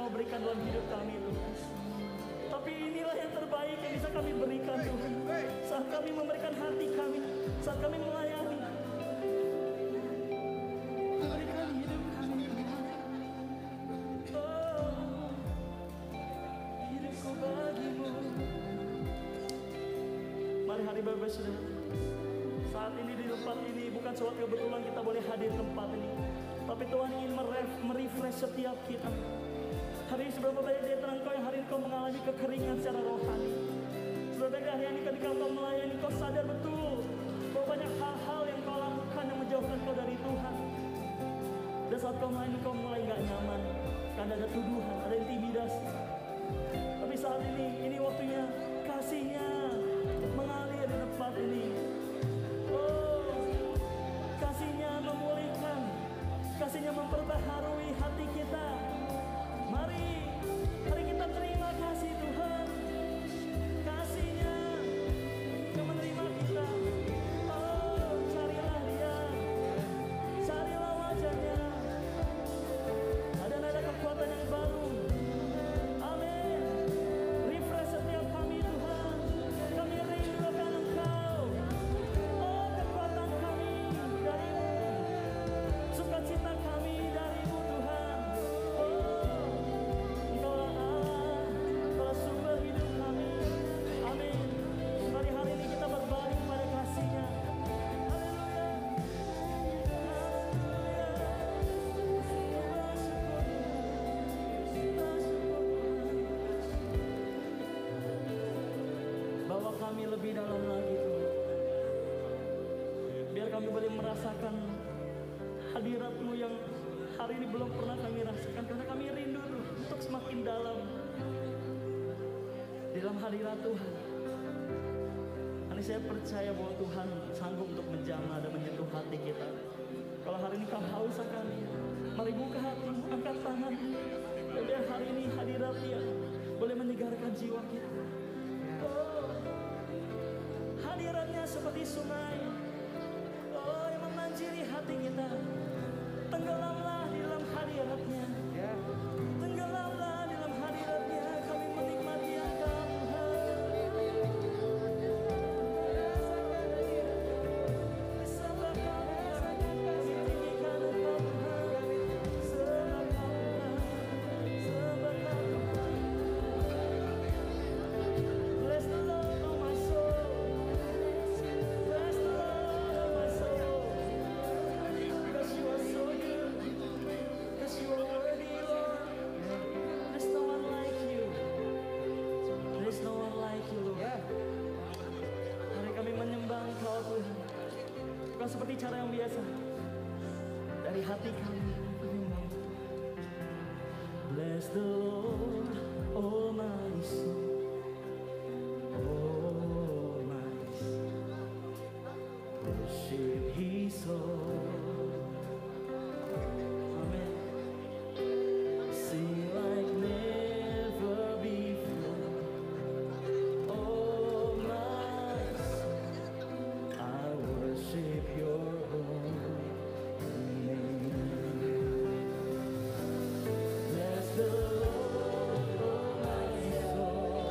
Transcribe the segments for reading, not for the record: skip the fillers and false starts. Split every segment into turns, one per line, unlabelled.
mau berikan dalam hidup kami Tuhan. Tapi inilah yang terbaik yang bisa kami berikan Tuhan. Saat kami memberikan hati kami, saat kami melayani, berikan hidup kami Tuhan. Oh, hidupku bagimu. Mari hari Bapak Saudara, saat ini di tempat ini bukan suatu kebetulan kita boleh hadir tempat ini, tapi Tuhan ingin merefresh setiap kita. Hari ini seberapa banyak di antara engkau yang hari ini kau mengalami kekeringan secara rohani. Seberapa banyak hari ini ketika kau melayani kau sadar betul bahwa banyak hal-hal yang kau lakukan yang menjauhkan kau dari Tuhan. Dan saat kau melayani kau mulai gak nyaman karena ada tuduhan, ada intimidasi. Tapi saat ini waktunya kasihnya mengalir di tempat ini. Oh, kasihnya memulihkan, kasihnya memperbaharui hati kita. Mari kita terima kasih Tuhan. Kasih-Nya yang menerima kita. Oh, carilah Dia, carilah wajah-Nya. Ada kekuatan yang baru. Amin. Refresh setiap kami Tuhan. Kami rindu akan Engkau. Oh, kekuatan kami dari-Mu, sukacita kami dari-Mu Tuhan. Bawa kami lebih dalam lagi Tuhan. Biar kami boleh merasakan hadirat-Mu yang hari ini belum pernah kami rasakan. Karena kami rindu Tuhan untuk semakin dalam di dalam hadirat Tuhan. Hari saya percaya bahwa Tuhan sanggup untuk menjamah dan menyentuh hati kita. Kalau hari ini kau haus akan Dia, mari buka hatimu, angkat tangan. Dan biar hari ini hadirat Dia boleh menyegarkan jiwa kita. Oh, hadiratnya seperti sungai, oh, yang memanjiri hati kita. Tenggelamlah di dalam hadirat-Nya, tenggelamlah di dalam hadirat-Nya. Kami menikmati Engkau Tuhan. Sembah kami tinggikan Engkau Tuhan. Sembah kami, sembah kami. Bless the Lord, oh my soul. Bless the Lord, oh my soul. Because You are so good. Because You are worthy, Lord. There's no one like You. There's no one like You, Lord. Hari kami menyembah Engkau Tuhan. Bukan seperti cara yang biasa. Dari hati kami menyembah. Bless the Lord, oh my soul. Oh my soul, worship His soul. Amen. Sing like never before. Oh my soul, I worship Your holy name. Bless the Lord, oh my soul.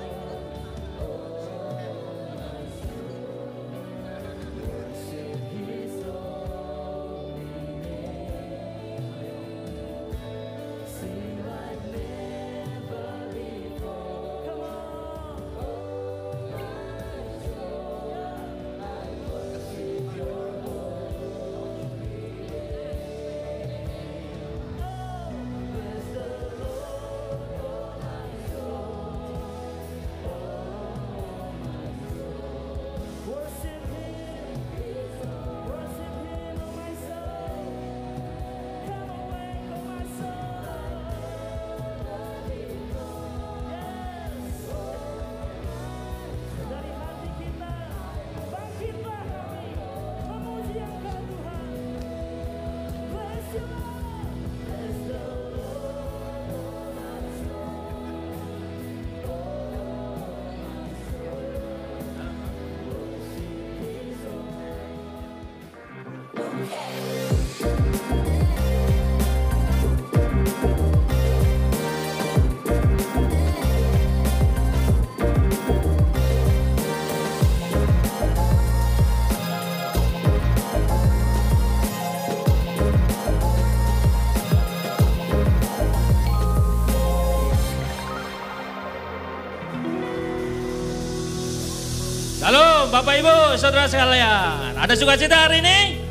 Bapak Ibu, saudara sekalian, ada sukacita hari ini?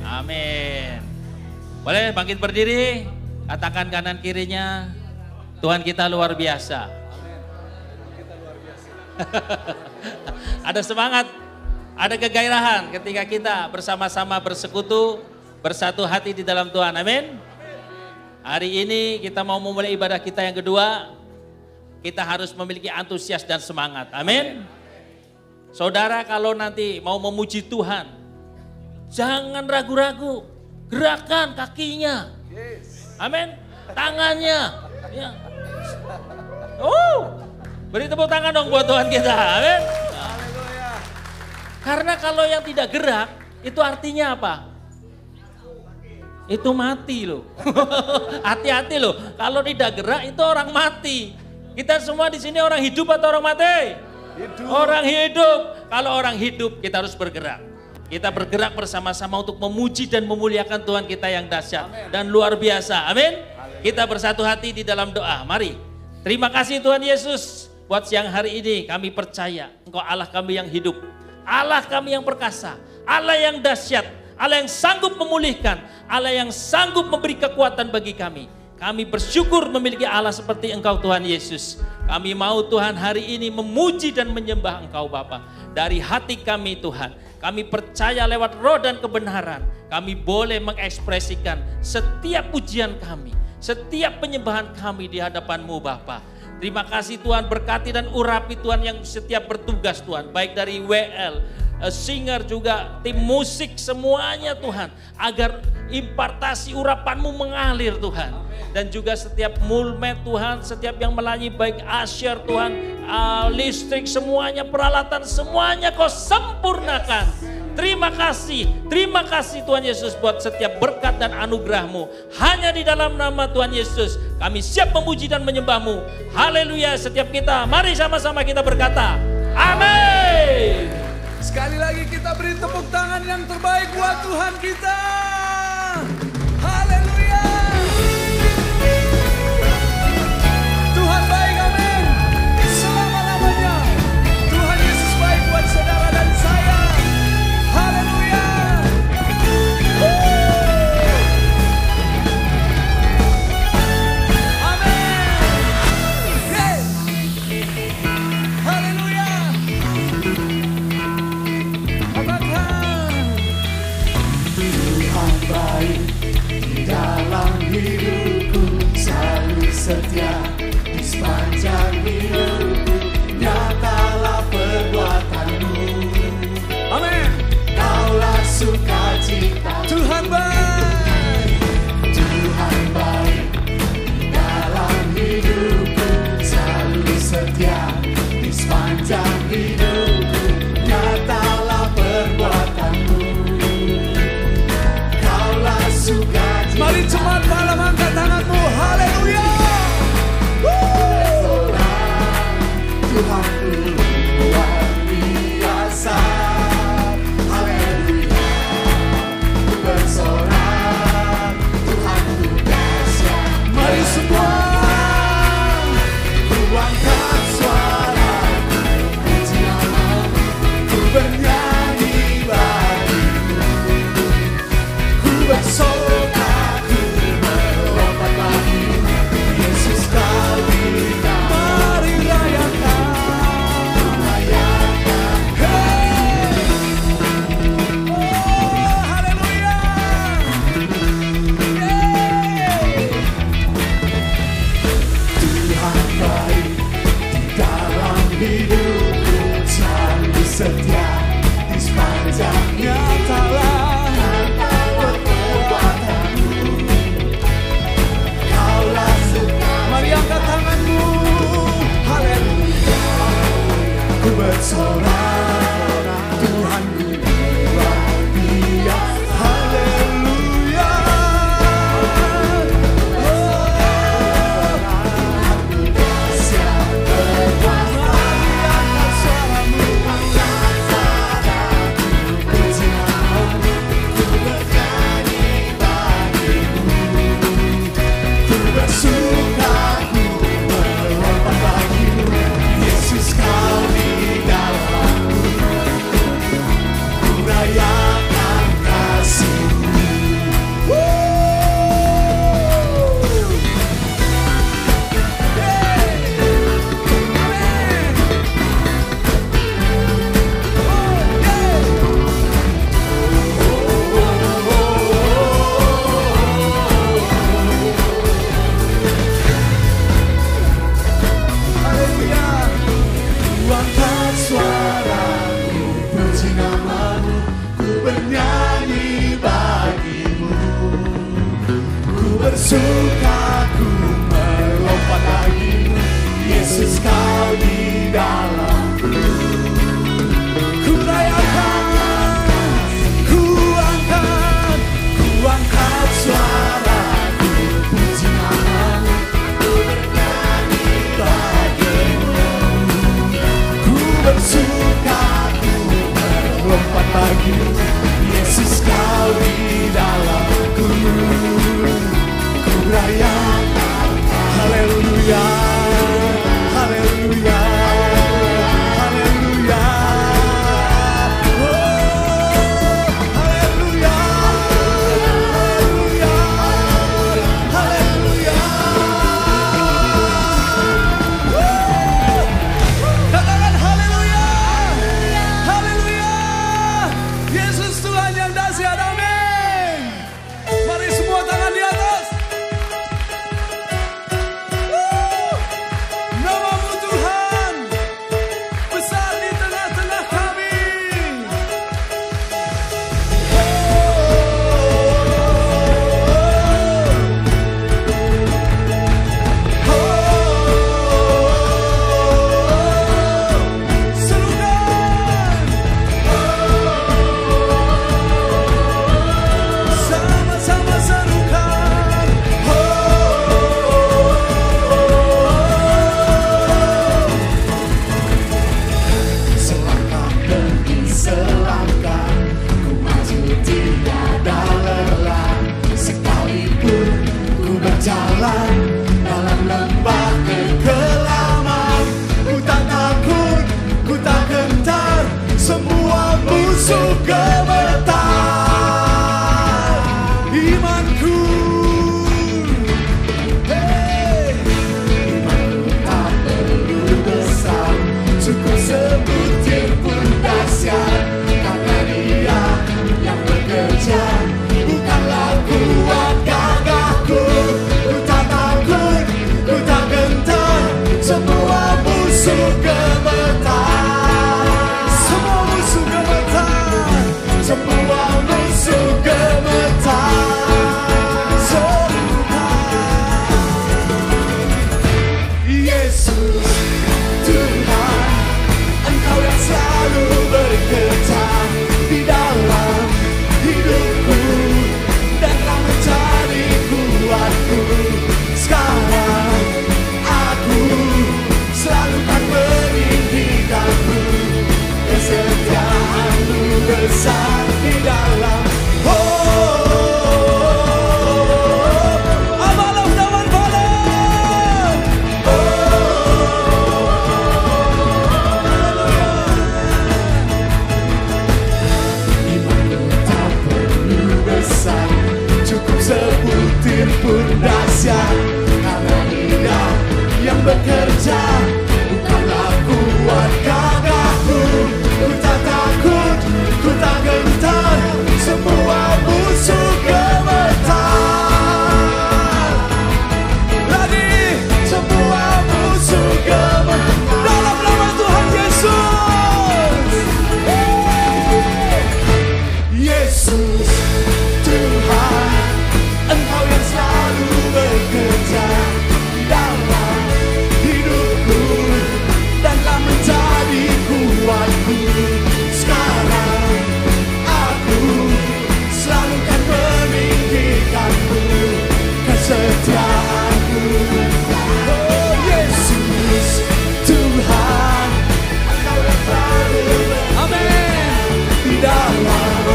Amin. Boleh bangkit berdiri, katakan kanan kirinya, Tuhan kita luar biasa. Ada semangat, ada kegairahan ketika kita bersama-sama bersekutu, bersatu hati di dalam Tuhan. Amin. Hari ini kita mau memulai ibadah kita yang kedua. Kita harus memiliki antusias dan semangat. Amin. Saudara, kalau nanti mau memuji Tuhan, jangan ragu-ragu. Gerakan kakinya. Amin. Tangannya. Ya. Beri tepuk tangan dong buat Tuhan kita. Amin. Karena kalau yang tidak gerak, itu artinya apa? Itu mati loh. Hati-hati loh. Kalau tidak gerak itu orang mati. Kita semua di sini orang hidup atau orang mati? Hidup. Orang hidup. Kalau orang hidup kita harus bergerak. Kita bergerak bersama-sama untuk memuji dan memuliakan Tuhan kita yang dahsyat dan luar biasa. Amin. Kita bersatu hati di dalam doa. Mari. Terima kasih Tuhan Yesus. Buat siang hari ini kami percaya Engkau Allah kami yang hidup. Allah kami yang perkasa. Allah yang dahsyat. Allah yang sanggup memulihkan. Allah yang sanggup memberi kekuatan bagi kami. Kami bersyukur memiliki Allah seperti Engkau Tuhan Yesus. Kami mau Tuhan hari ini memuji dan menyembah Engkau Bapa. Dari hati kami Tuhan. Kami percaya lewat roh dan kebenaran. Kami boleh mengekspresikan setiap pujian kami. Setiap penyembahan kami di hadapan-Mu Bapa. Terima kasih Tuhan, berkati dan urapi Tuhan yang setiap bertugas Tuhan. Baik dari WL, singer juga, tim musik semuanya Tuhan. Agar impartasi urapan-Mu mengalir Tuhan. Dan juga setiap mulmet Tuhan, setiap yang melayani baik usher Tuhan, listrik semuanya, peralatan semuanya Kau sempurnakan. Terima kasih Tuhan Yesus buat setiap berkat dan anugerah-Mu. Hanya di dalam nama Tuhan Yesus kami siap memuji dan menyembah-Mu. Haleluya setiap kita, mari sama-sama kita berkata, amin.
Sekali lagi kita beri tepuk tangan yang terbaik buat Tuhan kita. Haleluya. Tuhan baik, amin. Selama-lamanya. Tuhan Yesus baik buat saudara dan saya. Haleluya. Amin. Yes. Haleluya. Tuhan baik di dalam hidupku, selalu setia di sepanjang hidupku. Nyatalah perbuatan-Mu. Amin. Kaulah sukacita. Tuhan baik. Tuhan baik di dalam hidupku, selalu setia di sepanjang hidupku. Nyatalah perbuatan-Mu. Kaulah sukacita. Mari cepat malam angkat tanganmu. Haleluya. sukaku melompat lagi, Yesus kau di dalamku. Ku rayakan, ku angkat suaraku, puji namamu, ku bernyanyi bagimu. Ku bersuka, ku melompat lagi, Yesus kau di dalamku. Ku rayakan, haleluya, haleluya, haleluya. Oh, haleluya, haleluya, haleluya. Katakan haleluya, haleluya. Yesus Tuhan yang dahsyat, amin. Mari semua tangan di atas. Namamu Tuhan besar di tengah-tengah kami. Serukan, sama-sama serukan. Selangkah demi selangkah ku maju tiada lelah, sekalipun ku berjalan dalam lembah kekelaman. Ku tak takut, ku tak gentar, semua musuh gemetar. Imanku, hey, imanku tak perlu besar, cukup sebutir pun dahsyat, karena Dia yang bekerja, bukanlah kuat gagahku. Ku tak takut, ku tak gentar, semua musuh gemetar. Semua musuh gemetar, semua musuh gemetar. Yesus Tuhan, Engkau yang selalu bekerja di dalam hidupku dan telah menjadi kuatku. Sekarang aku selalu kan meninggikanmu, kesetiaanmu besar di dalam. Amalaf taman balan. Imanmu tak perlu besar, cukup sebutir pun dahsyat, karena Dia yang bekerja, bukanlah kuat gagahku. Ku tak takut, ku tak gentar, semua musuh gemetar. Lagi, semua musuh gemetar dalam nama Tuhan Yesus. Yesus Tuhan, Engkau yang selalu bekerja dalam hidupku dan telah menjadi kuatku. Sekarang aku selalu kan meninggikanmu, kesetiaanmu. Oh Yesus Tuhan, Engkau yang selalu amin di dalam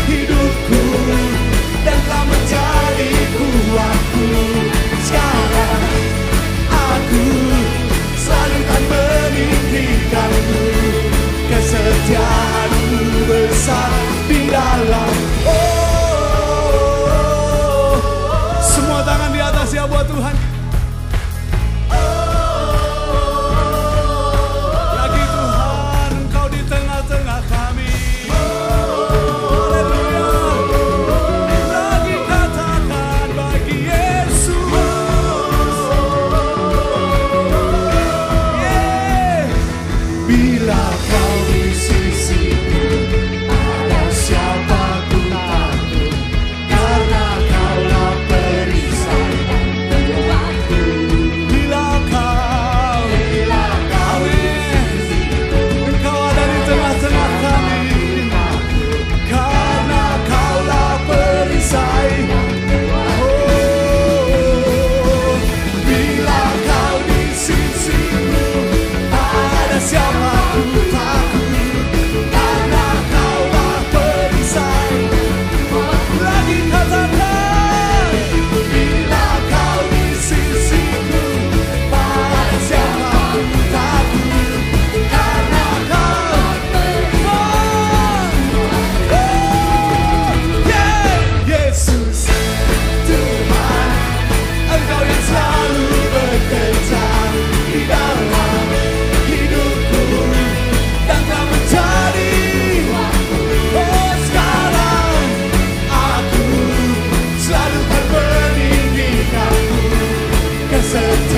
hidupku dan telah menjadi kuatku. Sekarang aku selalu kan meninggikanmu, kesetiaanmu besar di dalam. Oh, semua tangan di atas ya buat Tuhan. Lagi Tuhan, Engkau di tengah-tengah kami. Haleluya. Lagi katakan bagi Yesus. Yeah. Bila kau di sisiku, ada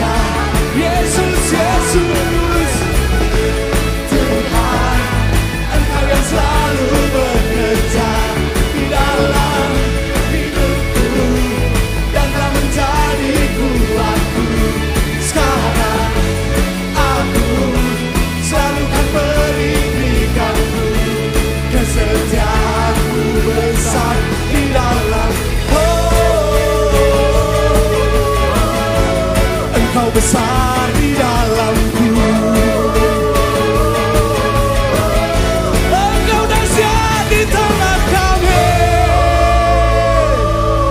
setia, Yesus, Yesus. Tuhan, Engkau yang selalu bekerja di dalam hidupku dan telah menjadi kuatku. Sekarang aku selalu kan berikanmu kesetiaanmu besar di dalam. Engkau besar di dalamku. Engkau dahsyat di tengah kami.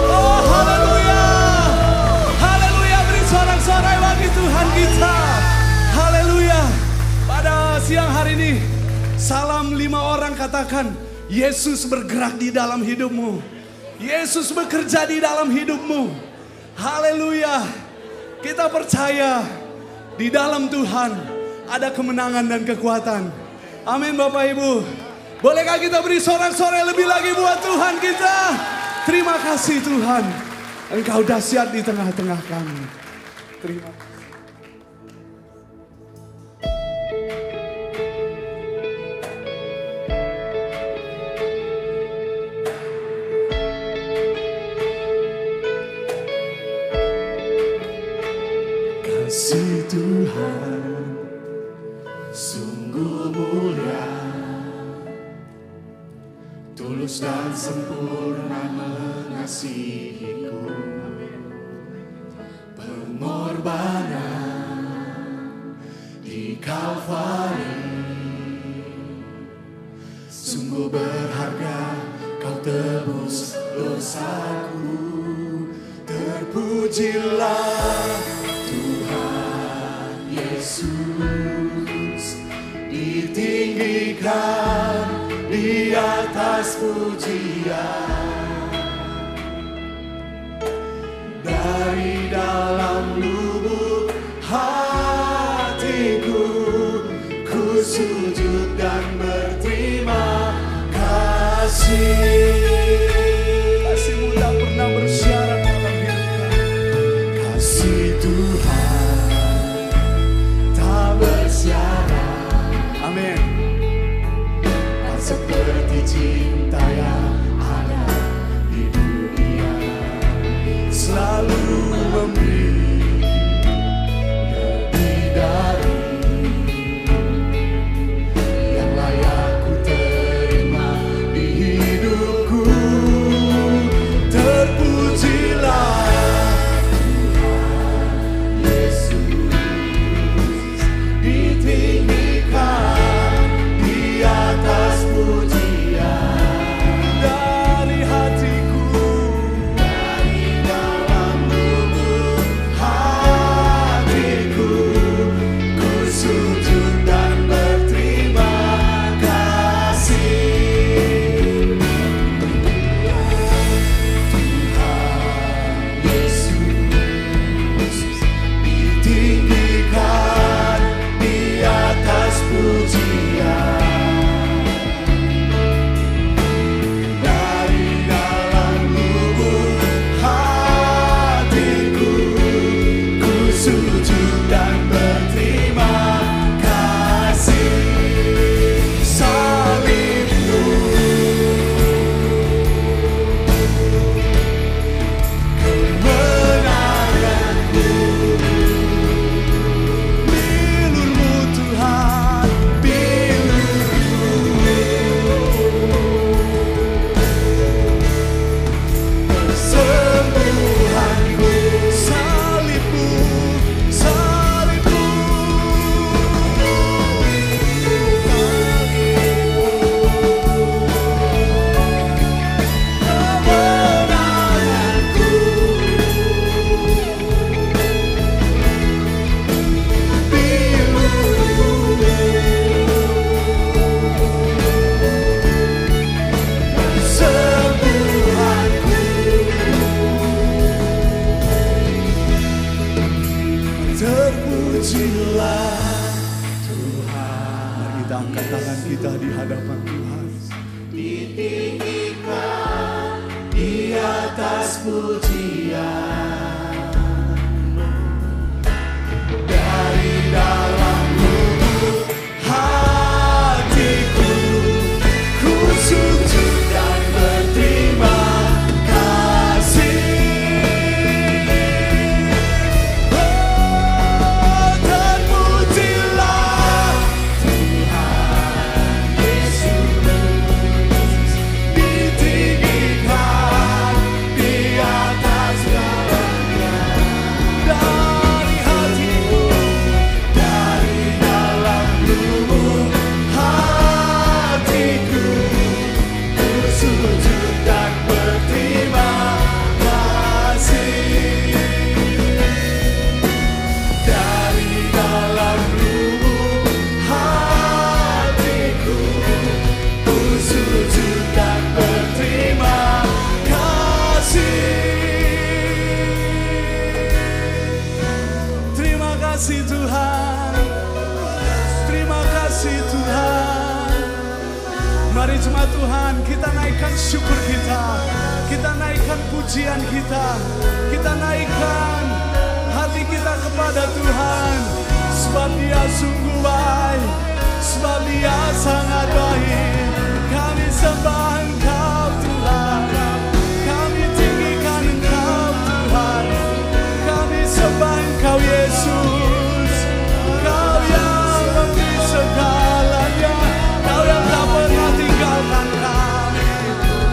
Oh, haleluya. Haleluya, beri sorak-sorai bagi Tuhan kita. Haleluya. Pada siang hari ini, salam 5 orang katakan, Yesus bergerak di dalam hidupmu. Yesus bekerja di dalam hidupmu. Haleluya. Kita percaya di dalam Tuhan ada kemenangan dan kekuatan. Amin Bapak Ibu. Bolehkah kita beri sorak-sorai lebih lagi buat Tuhan kita? Terima kasih Tuhan. Engkau dahsyat di tengah-tengah kami. Terima kasih. Kasih Tuhan sungguh mulia, tulus dan sempurna mengasihiku. Pengorbanan di Kalvari sungguh berharga, kau tebus dosaku. Terpujilah Tuhan Yesus, ditinggikan di atas pujian. Dari dalam lubuk hatiku, ku sujud dan berterima kasih. Kasih-Mu tak pernah bersyarat dalam hidup kami. Kasih Tuhan tak bersyarat. Amin. Seperti cinta yang ada di dunia, selalu memberi lebih dari yang layak ku terima di hidupku. Terpujilah Tuhan Yesus, ditinggikan di atas pujian. Dari hatiku, dari dalam lubuk hatiku, ku sujud dan berterima kasih. Tuhan Yesus, ditinggikan di atas pujian. Dari dalam lubuk hatiku, ku sujud dan berterima kasih. Salibmu, kemenanganku, pilurmu Tuhan, pilurmu. Sembuhanku, salibmu, salibmu. Kemenanganku, pilurmu. Sembuhanku, terpujilah Tuhan. Mari kita angkat tangan kita di hadapan Tuhan. Ditinggikan di atas pujian. kasih Tuhan. Terima kasih Tuhan. Mari jemaat Tuhan, kita naikkan syukur kita. Kita naikkan pujian kita. Kita naikkan hati kita kepada Tuhan. Sebab Dia sungguh baik. Sebab Dia sangat baik. Kami sembah Engkau Tuhan. Kami tinggikan Engkau Tuhan. Kami sembah Engkau Yesus. Kau yang memberi segalanya. Kau yang tak pernah tinggalkan kami.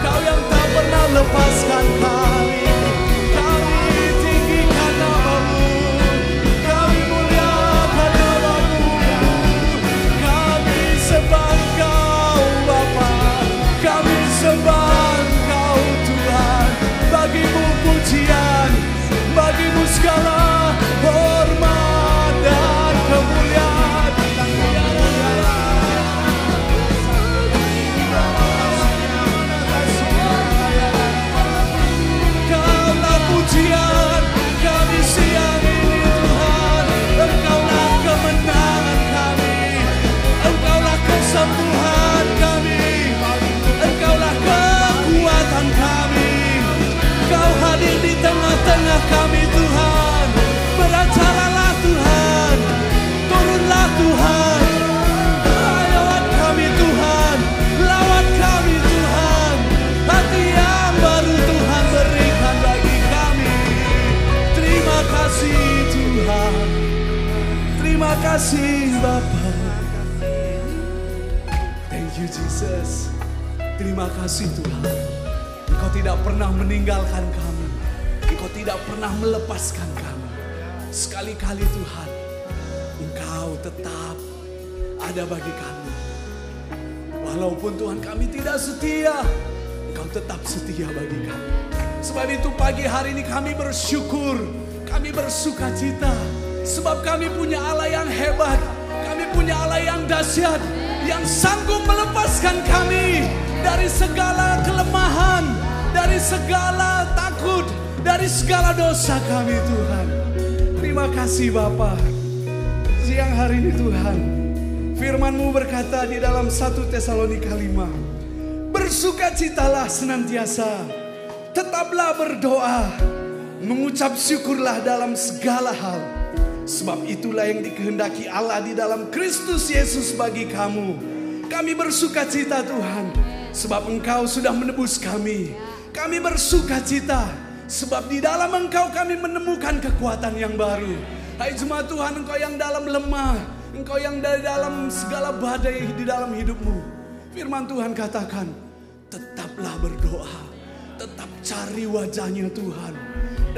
Kau yang tak pernah lepaskan kami. Kami tinggikan nama-Mu. Kami muliakan nama-Mu. Kami sembah Engkau Bapa. Kami sembah Engkau Tuhan. Bagi-Mu pujian, bagi-Mu segala hormat dan kemuliaan. Kaulah pujian kami siang ini Tuhan. Engkaulah kemenangan kami. Engkaulah kesembuhan kami. Engkaulah kekuatan kami. Kau hadir di tengah-tengah kami Tuhan. Beracaralah Tuhan. Turunlah Tuhan. Lawat kami Tuhan. Lawat kami Tuhan. Hati yang baru Tuhan berikan bagi kami. Terima kasih Tuhan. Terima kasih Bapa. Thank you Jesus. Terima kasih Tuhan. Engkau tidak pernah meninggalkan kami. Engkau tidak pernah melepaskan kami. Sekali-kali Tuhan, Engkau tetap ada bagi kami. Walaupun Tuhan kami tidak setia, Engkau tetap setia bagi kami. Sebab itu pagi hari ini kami bersyukur, kami bersuka cita. Sebab kami punya Allah yang hebat, kami punya Allah yang dahsyat, yang sanggup melepaskan kami dari segala kelemahan, dari segala takut, dari segala dosa kami Tuhan. Terima kasih Bapa. Siang hari ini Tuhan, firman-Mu berkata di dalam 1 Tesalonika 5, bersukacitalah senantiasa, tetaplah berdoa, mengucap syukurlah dalam segala hal. Sebab itulah yang dikehendaki Allah di dalam Kristus Yesus bagi kamu. Kami bersukacita Tuhan, sebab Engkau sudah menebus kami. Kami bersukacita, sebab di dalam Engkau kami menemukan kekuatan yang baru. Hai jemaat Tuhan, Engkau yang dalam lemah, Engkau yang dari dalam segala badai di dalam hidupmu. Firman Tuhan katakan, tetaplah berdoa, tetap cari wajahnya Tuhan,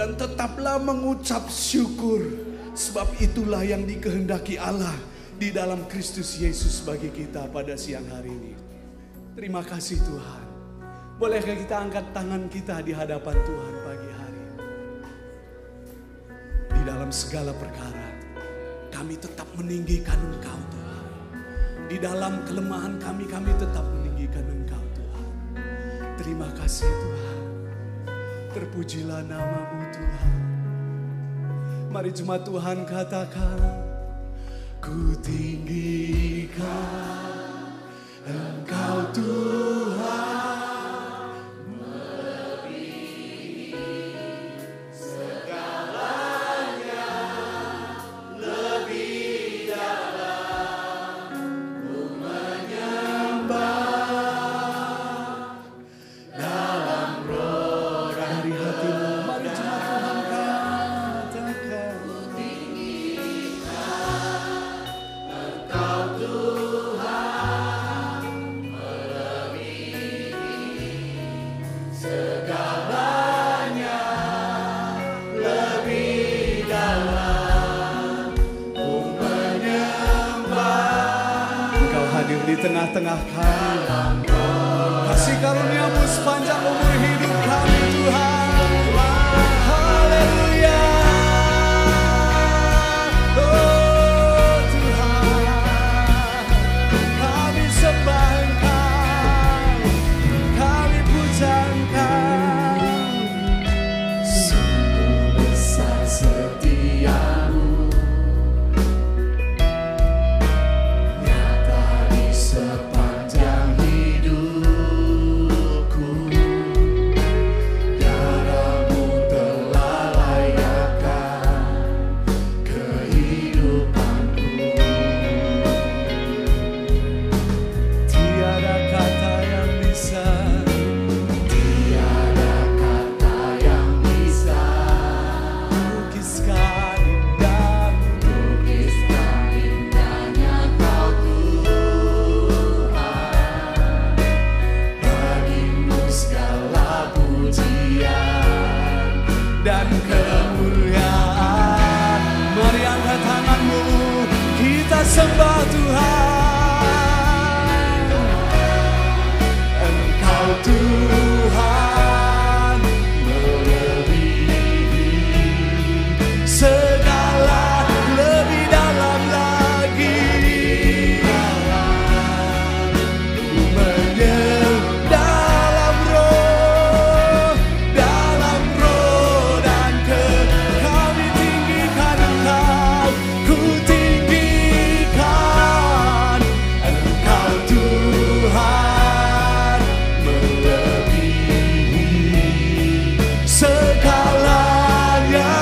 dan tetaplah mengucap syukur. Sebab itulah yang dikehendaki Allah di dalam Kristus Yesus bagi kita pada siang hari ini. Terima kasih Tuhan. Bolehkah kita angkat tangan kita di hadapan Tuhan pagi hari ini? Di dalam segala perkara, kami tetap meninggikan Engkau Tuhan. Di dalam kelemahan kami tetap meninggikan Engkau Tuhan. Terima kasih Tuhan. Terpujilah nama-Mu Tuhan. Mari jemaat Tuhan katakan, ku tinggikan Engkau Tuhan, melebihi segalanya, lebih dalam ku menyembah dalam roh dari hatimu. Mari jemaat Tuhan katakan, ku tinggikan Engkau Tuhan, segalanya, lebih dalam ku menyembah. Engkau hadir di tengah-tengah kami. Kasih karunia-Mu sepanjang umur hidup kami Tuhan. Haleluya. Oh Tuhan, kami sembah Engkau, kami puja Engkau. Sungguh besar setia-Mu, tangan-Mu, kita sembah Tuhan. Engkau Tuhan melebihi segala, lebih dalam lagi. Ku menyembah dalam roh dan kami tinggikan Engkau, ku tinggikan Engkau Tuhan melebihi segalanya,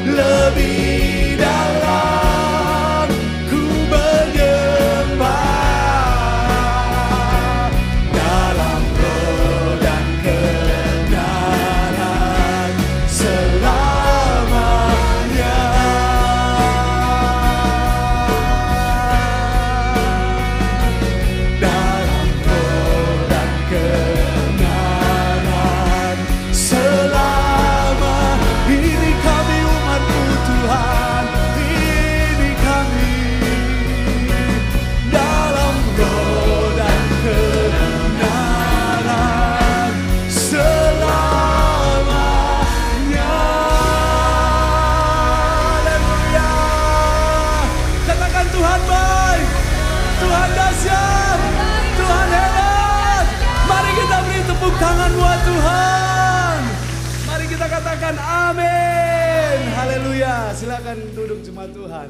lebih dalam ku menyembah dalam roh dan kebenaran selamanya. Dalam roh dan kebenaran selama ini kami umat-Mu Tuhan, ini kami dalam roh dan kebenaran selamanya. Haleluya. Katakan Tuhan baik, Tuhan dahsyat, Tuhan hebat. Mari kita beri tepuk tangan buat Tuhan. Mari kita katakan amin. Haleluya. Silakan duduk jemaat Tuhan.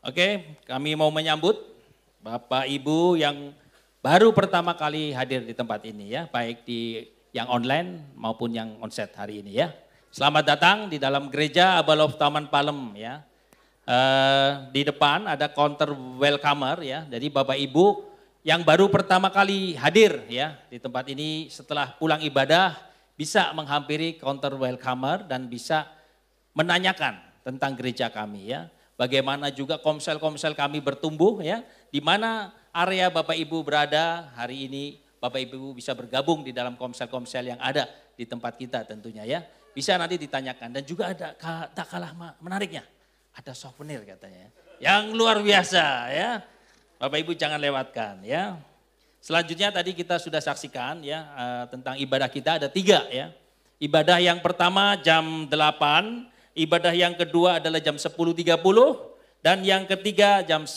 Oke, kami mau menyambut Bapak Ibu yang baru pertama kali hadir di tempat ini ya, baik di yang online maupun yang onsite hari ini ya. Selamat datang di dalam gereja Abalof Taman Palem ya. Di depan ada counter welcomer ya, jadi Bapak Ibu yang baru pertama kali hadir ya di tempat ini setelah pulang ibadah bisa menghampiri counter welcomer dan bisa menanyakan tentang gereja kami ya. Bagaimana juga komsel-komsel kami bertumbuh ya, di mana area Bapak Ibu berada hari ini, Bapak Ibu bisa bergabung di dalam komsel-komsel yang ada di tempat kita tentunya ya. Bisa nanti ditanyakan dan juga ada tak kalah menariknya, ada souvenir katanya yang luar biasa ya. Bapak Ibu jangan lewatkan ya. Selanjutnya tadi kita sudah saksikan ya tentang ibadah kita ada 3 ya. Ibadah yang pertama jam 8. Ibadah yang kedua adalah jam 10.30 dan yang ketiga jam 1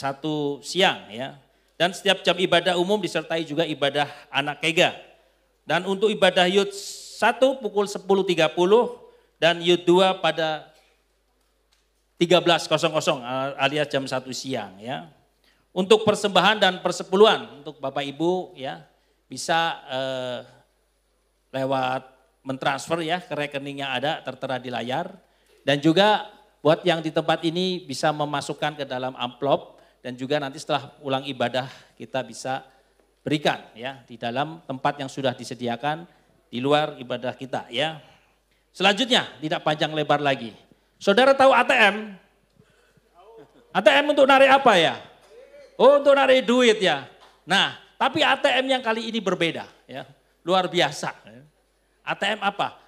siang ya. Dan setiap jam ibadah umum disertai juga ibadah anak kega. Dan untuk ibadah Youth 1 pukul 10.30 dan Youth 2 pada 13.00 alias jam 1 siang ya. Untuk persembahan dan persepuluhan untuk Bapak Ibu ya bisa lewat mentransfer ya ke rekening yang ada tertera di layar. Dan juga buat yang di tempat ini bisa memasukkan ke dalam amplop dan juga nanti setelah ulang ibadah kita bisa berikan ya di dalam tempat yang sudah disediakan di luar ibadah kita ya. Selanjutnya tidak panjang lebar lagi. Saudara tahu ATM? ATM untuk narik apa ya? Oh untuk narik duit ya. Nah tapi ATM yang kali ini berbeda ya. Luar biasa. ATM apa?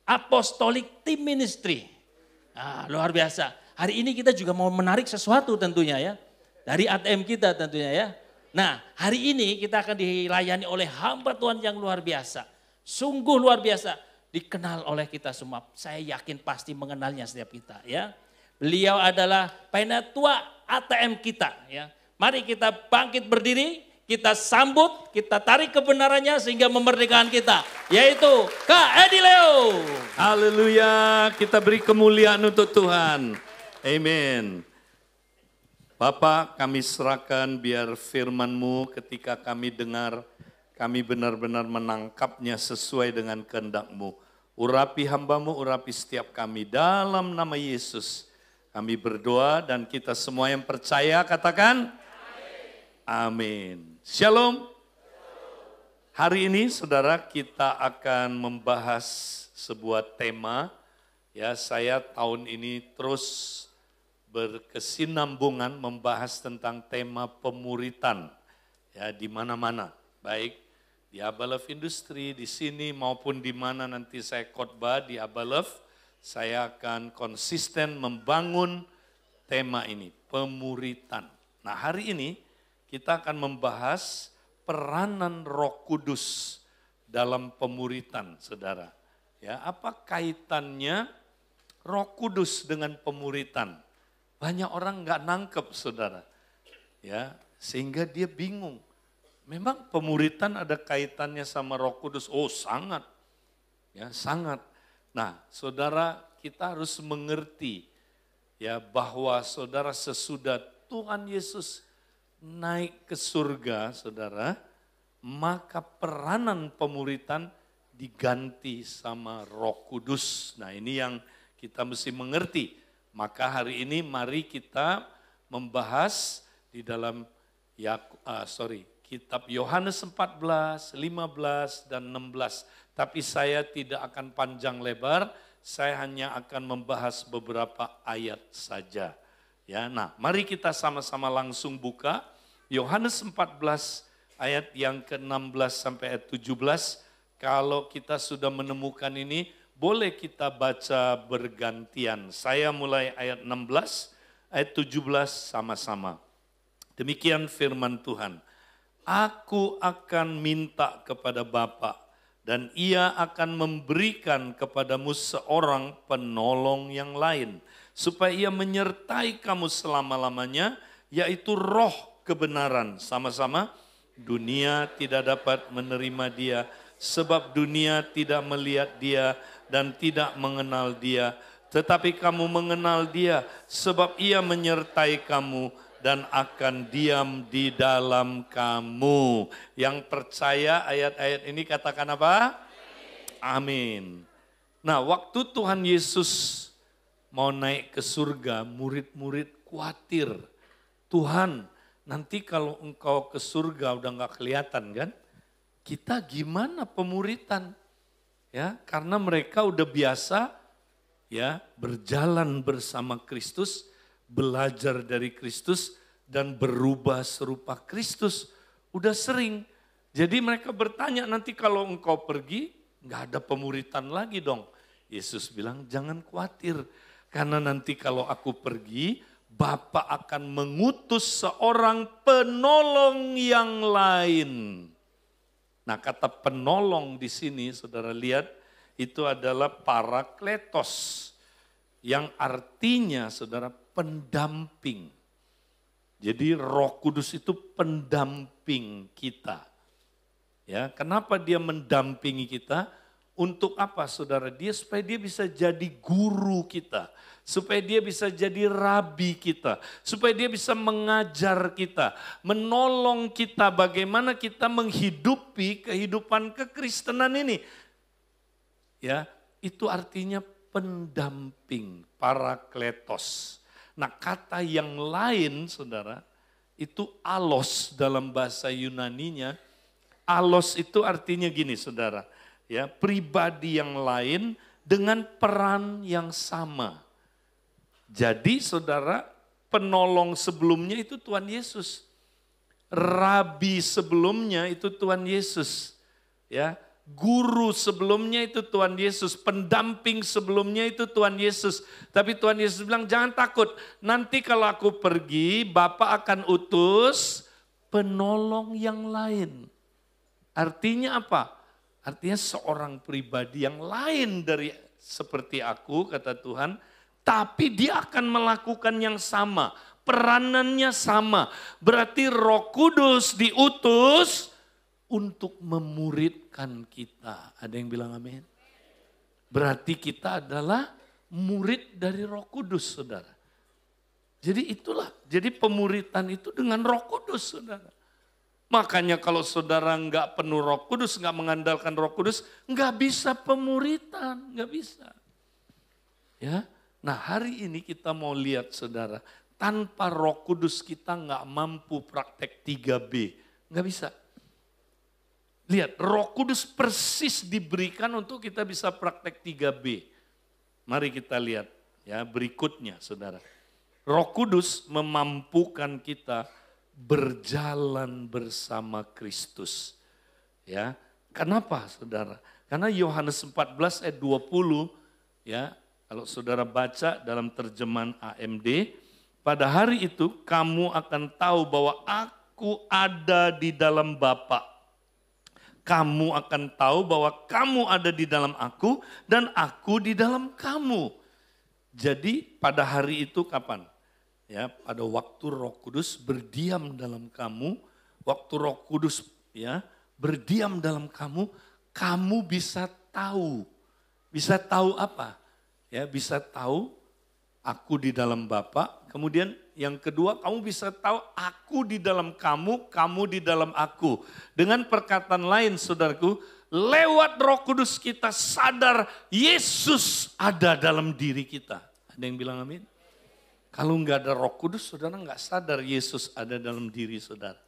Apostolic Team Ministry. Luar biasa. Hari ini kita juga mau menarik sesuatu tentunya ya. Dari ATM kita tentunya ya. Nah hari ini kita akan dilayani oleh hamba Tuhan yang luar biasa. Sungguh luar biasa. Dikenal oleh kita semua. Saya yakin pasti mengenalnya setiap kita ya. Beliau adalah penatua ATM kita ya. Mari kita bangkit berdiri. kita sambut, kita tarik kebenarannya sehingga memerdekakan kita. Yaitu Kak Edi Leo.
Haleluya, kita beri kemuliaan untuk Tuhan. Amin. Bapak, kami serahkan biar firman-Mu ketika kami dengar, kami benar-benar menangkapnya sesuai dengan kehendak-Mu. Urapi hamba-Mu, urapi setiap kami dalam nama Yesus. Kami berdoa dan kita semua yang percaya katakan amin. Shalom. Hari ini saudara kita akan membahas sebuah tema. Ya, saya tahun ini terus berkesinambungan membahas tentang tema pemuritan. Ya, di mana-mana. Baik di Abalove Industri, di sini maupun di mana nanti saya khotbah di Abalove, saya akan konsisten membangun tema ini, pemuritan. Nah, hari ini kita akan membahas peranan Roh Kudus dalam pemuritan, saudara. Ya, apa kaitannya Roh Kudus dengan pemuritan? Banyak orang nggak nangkep, saudara. Ya, sehingga dia bingung. Memang pemuritan ada kaitannya sama Roh Kudus? Oh, sangat. Ya, sangat. Nah, saudara, kita harus mengerti ya bahwa saudara sesudah Tuhan Yesus naik ke surga, saudara, maka peranan pemuritan diganti sama Roh Kudus. Nah, ini yang kita mesti mengerti. Maka hari ini mari kita membahas di dalam kitab Yohanes 14, 15 dan 16. Tapi saya tidak akan panjang lebar, saya hanya akan membahas beberapa ayat saja. Ya, nah, mari kita sama-sama langsung buka Yohanes 14 ayat yang ke-16 sampai ayat 17. Kalau kita sudah menemukan ini, boleh kita baca bergantian. Saya mulai ayat 16, ayat 17 sama-sama. Demikian firman Tuhan. Aku akan minta kepada Bapa dan Ia akan memberikan kepadamu seorang penolong yang lain, supaya Ia menyertai kamu selama-lamanya, yaitu Roh kebenaran. Sama-sama, dunia tidak dapat menerima Dia, sebab dunia tidak melihat Dia dan tidak mengenal Dia. Tetapi kamu mengenal Dia, sebab Ia menyertai kamu dan akan diam di dalam kamu. Yang percaya ayat-ayat ini katakan apa? Amin. Nah, waktu Tuhan Yesus mau naik ke surga, murid-murid khawatir. Tuhan, nanti kalau engkau ke surga udah gak kelihatan kan? Kita gimana pemuritan? Ya, karena mereka udah biasa ya berjalan bersama Kristus, belajar dari Kristus dan berubah serupa Kristus. Udah sering. Jadi mereka bertanya, nanti kalau engkau pergi nggak ada pemuritan lagi dong. Yesus bilang jangan khawatir, karena nanti kalau aku pergi, Bapa akan mengutus seorang penolong yang lain. Nah, kata penolong di sini, saudara lihat, itu adalah parakletos, yang artinya, saudara, pendamping. Jadi Roh Kudus itu pendamping kita. Ya, kenapa dia mendampingi kita? Untuk apa, saudara? Supaya dia bisa jadi guru kita. Supaya dia bisa jadi rabi kita, supaya dia bisa mengajar kita, menolong kita bagaimana kita menghidupi kehidupan kekristenan ini. Ya, itu artinya pendamping, parakletos. Nah, kata yang lain, saudara, itu alos dalam bahasa Yunaninya. Alos itu artinya gini, saudara, ya, pribadi yang lain dengan peran yang sama. Jadi saudara, penolong sebelumnya itu Tuhan Yesus. Rabi sebelumnya itu Tuhan Yesus. Ya, guru sebelumnya itu Tuhan Yesus, pendamping sebelumnya itu Tuhan Yesus. Tapi Tuhan Yesus bilang jangan takut, nanti kalau aku pergi, Bapa akan utus penolong yang lain. Artinya apa? Artinya seorang pribadi yang lain dari seperti aku, kata Tuhan, tapi dia akan melakukan yang sama. peranannya sama. Berarti Roh Kudus diutus untuk memuridkan kita. Ada yang bilang amin? Berarti kita adalah murid dari Roh Kudus, saudara. Jadi itulah, jadi pemuritan itu dengan Roh Kudus, saudara. Makanya kalau saudara nggak penuh Roh Kudus, nggak mengandalkan Roh Kudus, nggak bisa pemuritan, nggak bisa. Ya, nah hari ini kita mau lihat, saudara, tanpa Roh Kudus kita nggak mampu praktek 3B, nggak bisa. Lihat, Roh Kudus persis diberikan untuk kita bisa praktek 3B. Mari kita lihat ya berikutnya, saudara. Roh Kudus memampukan kita berjalan bersama Kristus. Ya, kenapa, saudara? Karena Yohanes 14 ayat 20, ya, kalau saudara baca dalam terjemahan AMD, pada hari itu kamu akan tahu bahwa aku ada di dalam Bapa. Kamu akan tahu bahwa kamu ada di dalam aku dan aku di dalam kamu. Jadi pada hari itu kapan? Ya, pada waktu Roh Kudus berdiam dalam kamu, waktu Roh Kudus ya berdiam dalam kamu, kamu bisa tahu. Bisa tahu apa? Ya, bisa tahu aku di dalam Bapa. Kemudian yang kedua, kamu bisa tahu aku di dalam kamu, kamu di dalam aku. Dengan perkataan lain, saudaraku, lewat Roh Kudus kita sadar Yesus ada dalam diri kita. Ada yang bilang amin? Kalau nggak ada Roh Kudus, saudara nggak sadar Yesus ada dalam diri saudara.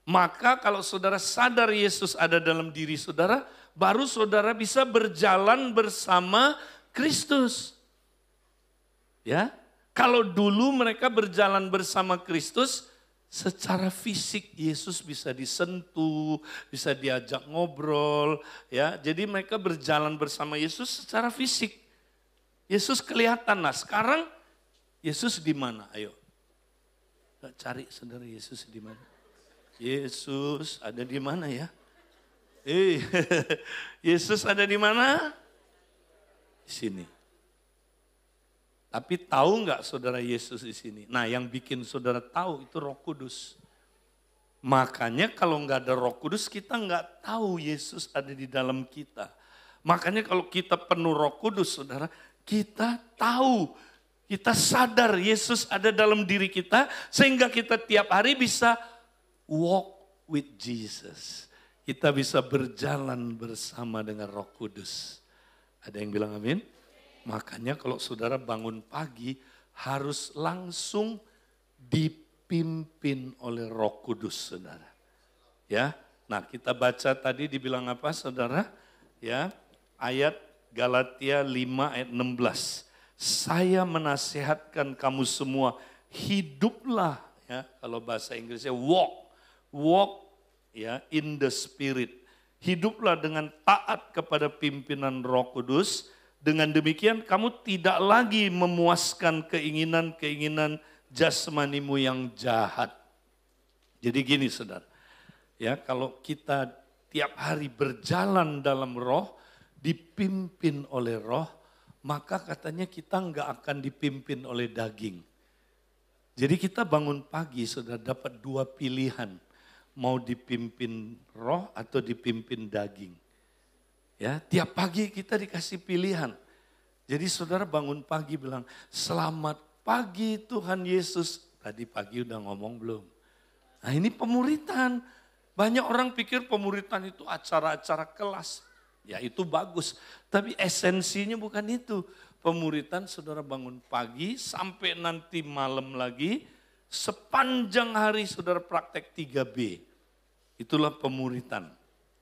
Maka kalau saudara sadar Yesus ada dalam diri saudara, baru saudara bisa berjalan bersama Kristus. Ya, kalau dulu mereka berjalan bersama Kristus, secara fisik Yesus bisa disentuh, bisa diajak ngobrol, ya. Jadi mereka berjalan bersama Yesus secara fisik. Yesus kelihatan. Nah, sekarang Yesus di mana? Ayo. Cari, saudara, Yesus di mana? Yesus ada di mana ya? Yesus ada di mana? Di sini. Tapi tahu nggak saudara Yesus di sini? Nah, yang bikin saudara tahu itu Roh Kudus. Makanya kalau nggak ada Roh Kudus kita nggak tahu Yesus ada di dalam kita. Makanya kalau kita penuh Roh Kudus, saudara, kita tahu, kita sadar Yesus ada dalam diri kita sehingga kita tiap hari bisa walk with Jesus. Kita bisa berjalan bersama dengan Roh Kudus. Ada yang bilang amin? Makanya kalau saudara bangun pagi harus langsung dipimpin oleh Roh Kudus, saudara. Ya, nah kita baca tadi dibilang apa, saudara? Ya, ayat Galatia 5 ayat 16. Saya menasihatkan kamu semua, hiduplah, ya, kalau bahasa Inggrisnya walk, ya, in the Spirit. Hiduplah dengan taat kepada pimpinan Roh Kudus. Dengan demikian kamu tidak lagi memuaskan keinginan-keinginan jasmanimu yang jahat. Jadi gini, saudara, ya, kalau kita tiap hari berjalan dalam Roh, dipimpin oleh Roh, maka katanya kita nggak akan dipimpin oleh daging. Jadi kita bangun pagi, saudara, dapat dua pilihan, mau dipimpin Roh atau dipimpin daging. Ya, tiap pagi kita dikasih pilihan. Jadi saudara bangun pagi bilang, selamat pagi Tuhan Yesus. Tadi pagi udah ngomong belum? Nah, ini pemuritan. Banyak orang pikir pemuritan itu acara-acara kelas. Ya, itu bagus. Tapi esensinya bukan itu. Pemuritan saudara bangun pagi sampai nanti malam lagi. Sepanjang hari saudara praktek 3B. Itulah pemuritan.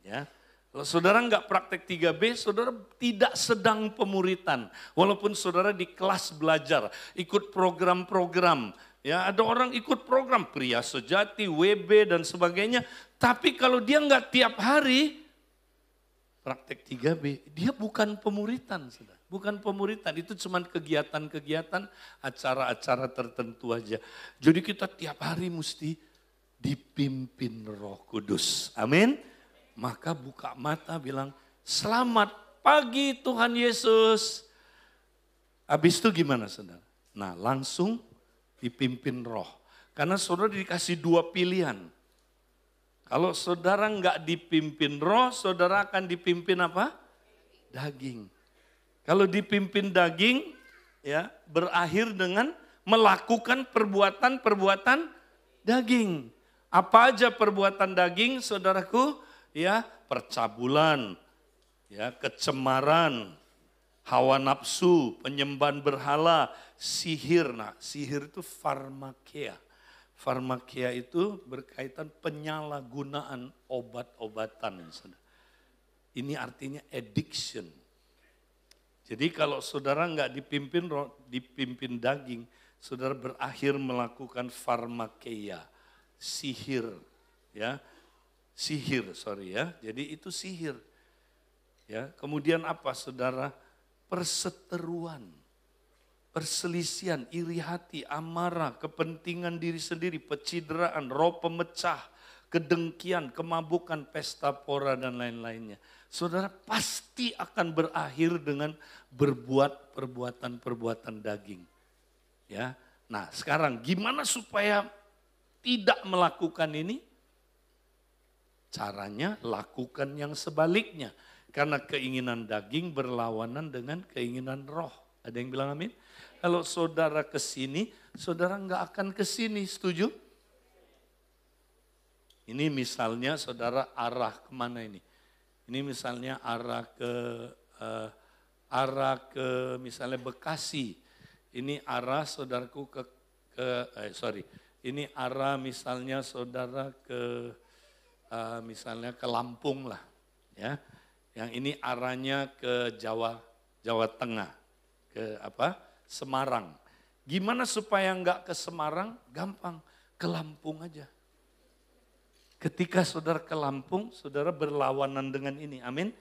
Ya. Kalau saudara nggak praktek 3B, saudara tidak sedang pemuritan. Walaupun saudara di kelas belajar, ikut program-program. Ya, ada orang ikut program Pria Sejati, WB dan sebagainya. Tapi kalau dia nggak tiap hari praktek 3B, dia bukan pemuritan, saudara. Bukan pemuritan, itu cuma kegiatan-kegiatan, acara-acara tertentu aja. Jadi kita tiap hari mesti dipimpin Roh Kudus. Amin. Maka buka mata bilang, selamat pagi Tuhan Yesus. Habis itu gimana, saudara? Nah, langsung Dipimpin roh. Karena saudara dikasih dua pilihan. Kalau saudara nggak dipimpin roh, saudara akan dipimpin apa? Daging. Kalau dipimpin daging, ya berakhir dengan melakukan perbuatan-perbuatan daging. Apa aja perbuatan daging, saudaraku? Ya, percabulan, ya, kecemaran, hawa nafsu, penyembahan berhala, sihir. Nah, sihir itu farmakia. Farmakia itu berkaitan penyalahgunaan obat-obatan. Ini artinya addiction. Jadi kalau saudara nggak dipimpin daging, saudara berakhir melakukan farmakia, sihir, ya, Jadi itu sihir. Ya, kemudian apa saudara? Perseteruan, perselisihan, iri hati, amarah, kepentingan diri sendiri, pecideraan, roh pemecah, kedengkian, kemabukan, pesta pora dan lain-lainnya. Saudara pasti akan berakhir dengan berbuat perbuatan-perbuatan daging. Ya. Nah, sekarang gimana supaya tidak melakukan ini? Caranya lakukan yang sebaliknya. Karena keinginan daging berlawanan dengan keinginan roh. Ada yang bilang amin? Kalau saudara ke sini, saudara nggak akan ke sini, setuju? Ini misalnya saudara arah kemana ini? Ini misalnya arah ke misalnya Bekasi. Ini arah saudaraku ini arah misalnya saudara ke misalnya ke Lampung lah, ya. Yang ini arahnya ke Jawa Tengah, ke Semarang. Gimana supaya enggak ke Semarang? Gampang, ke Lampung aja. Ketika saudara ke Lampung, saudara berlawanan dengan ini, amin.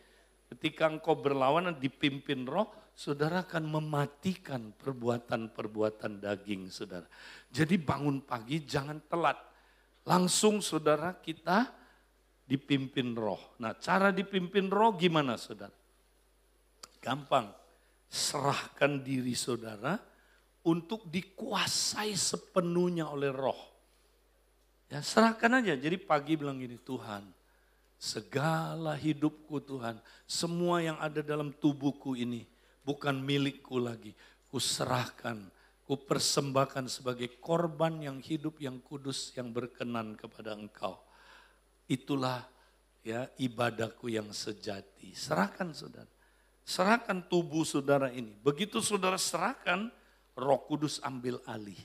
Ketika engkau berlawanan dipimpin roh, saudara akan mematikan perbuatan-perbuatan daging saudara. Jadi bangun pagi jangan telat. Langsung saudara kita dipimpin roh. Nah, cara dipimpin roh gimana saudara? Gampang. Serahkan diri saudara untuk dikuasai sepenuhnya oleh roh. Ya, serahkan aja. Jadi pagi bilang gini, Tuhan, segala hidupku Tuhan, semua yang ada dalam tubuhku ini bukan milikku lagi. Kuserahkan, kupersembahkan sebagai korban yang hidup, yang kudus, yang berkenan kepada Engkau. Itulah ya ibadahku yang sejati. Serahkan saudara. Serahkan tubuh saudara ini. Begitu saudara serahkan, Roh Kudus ambil alih.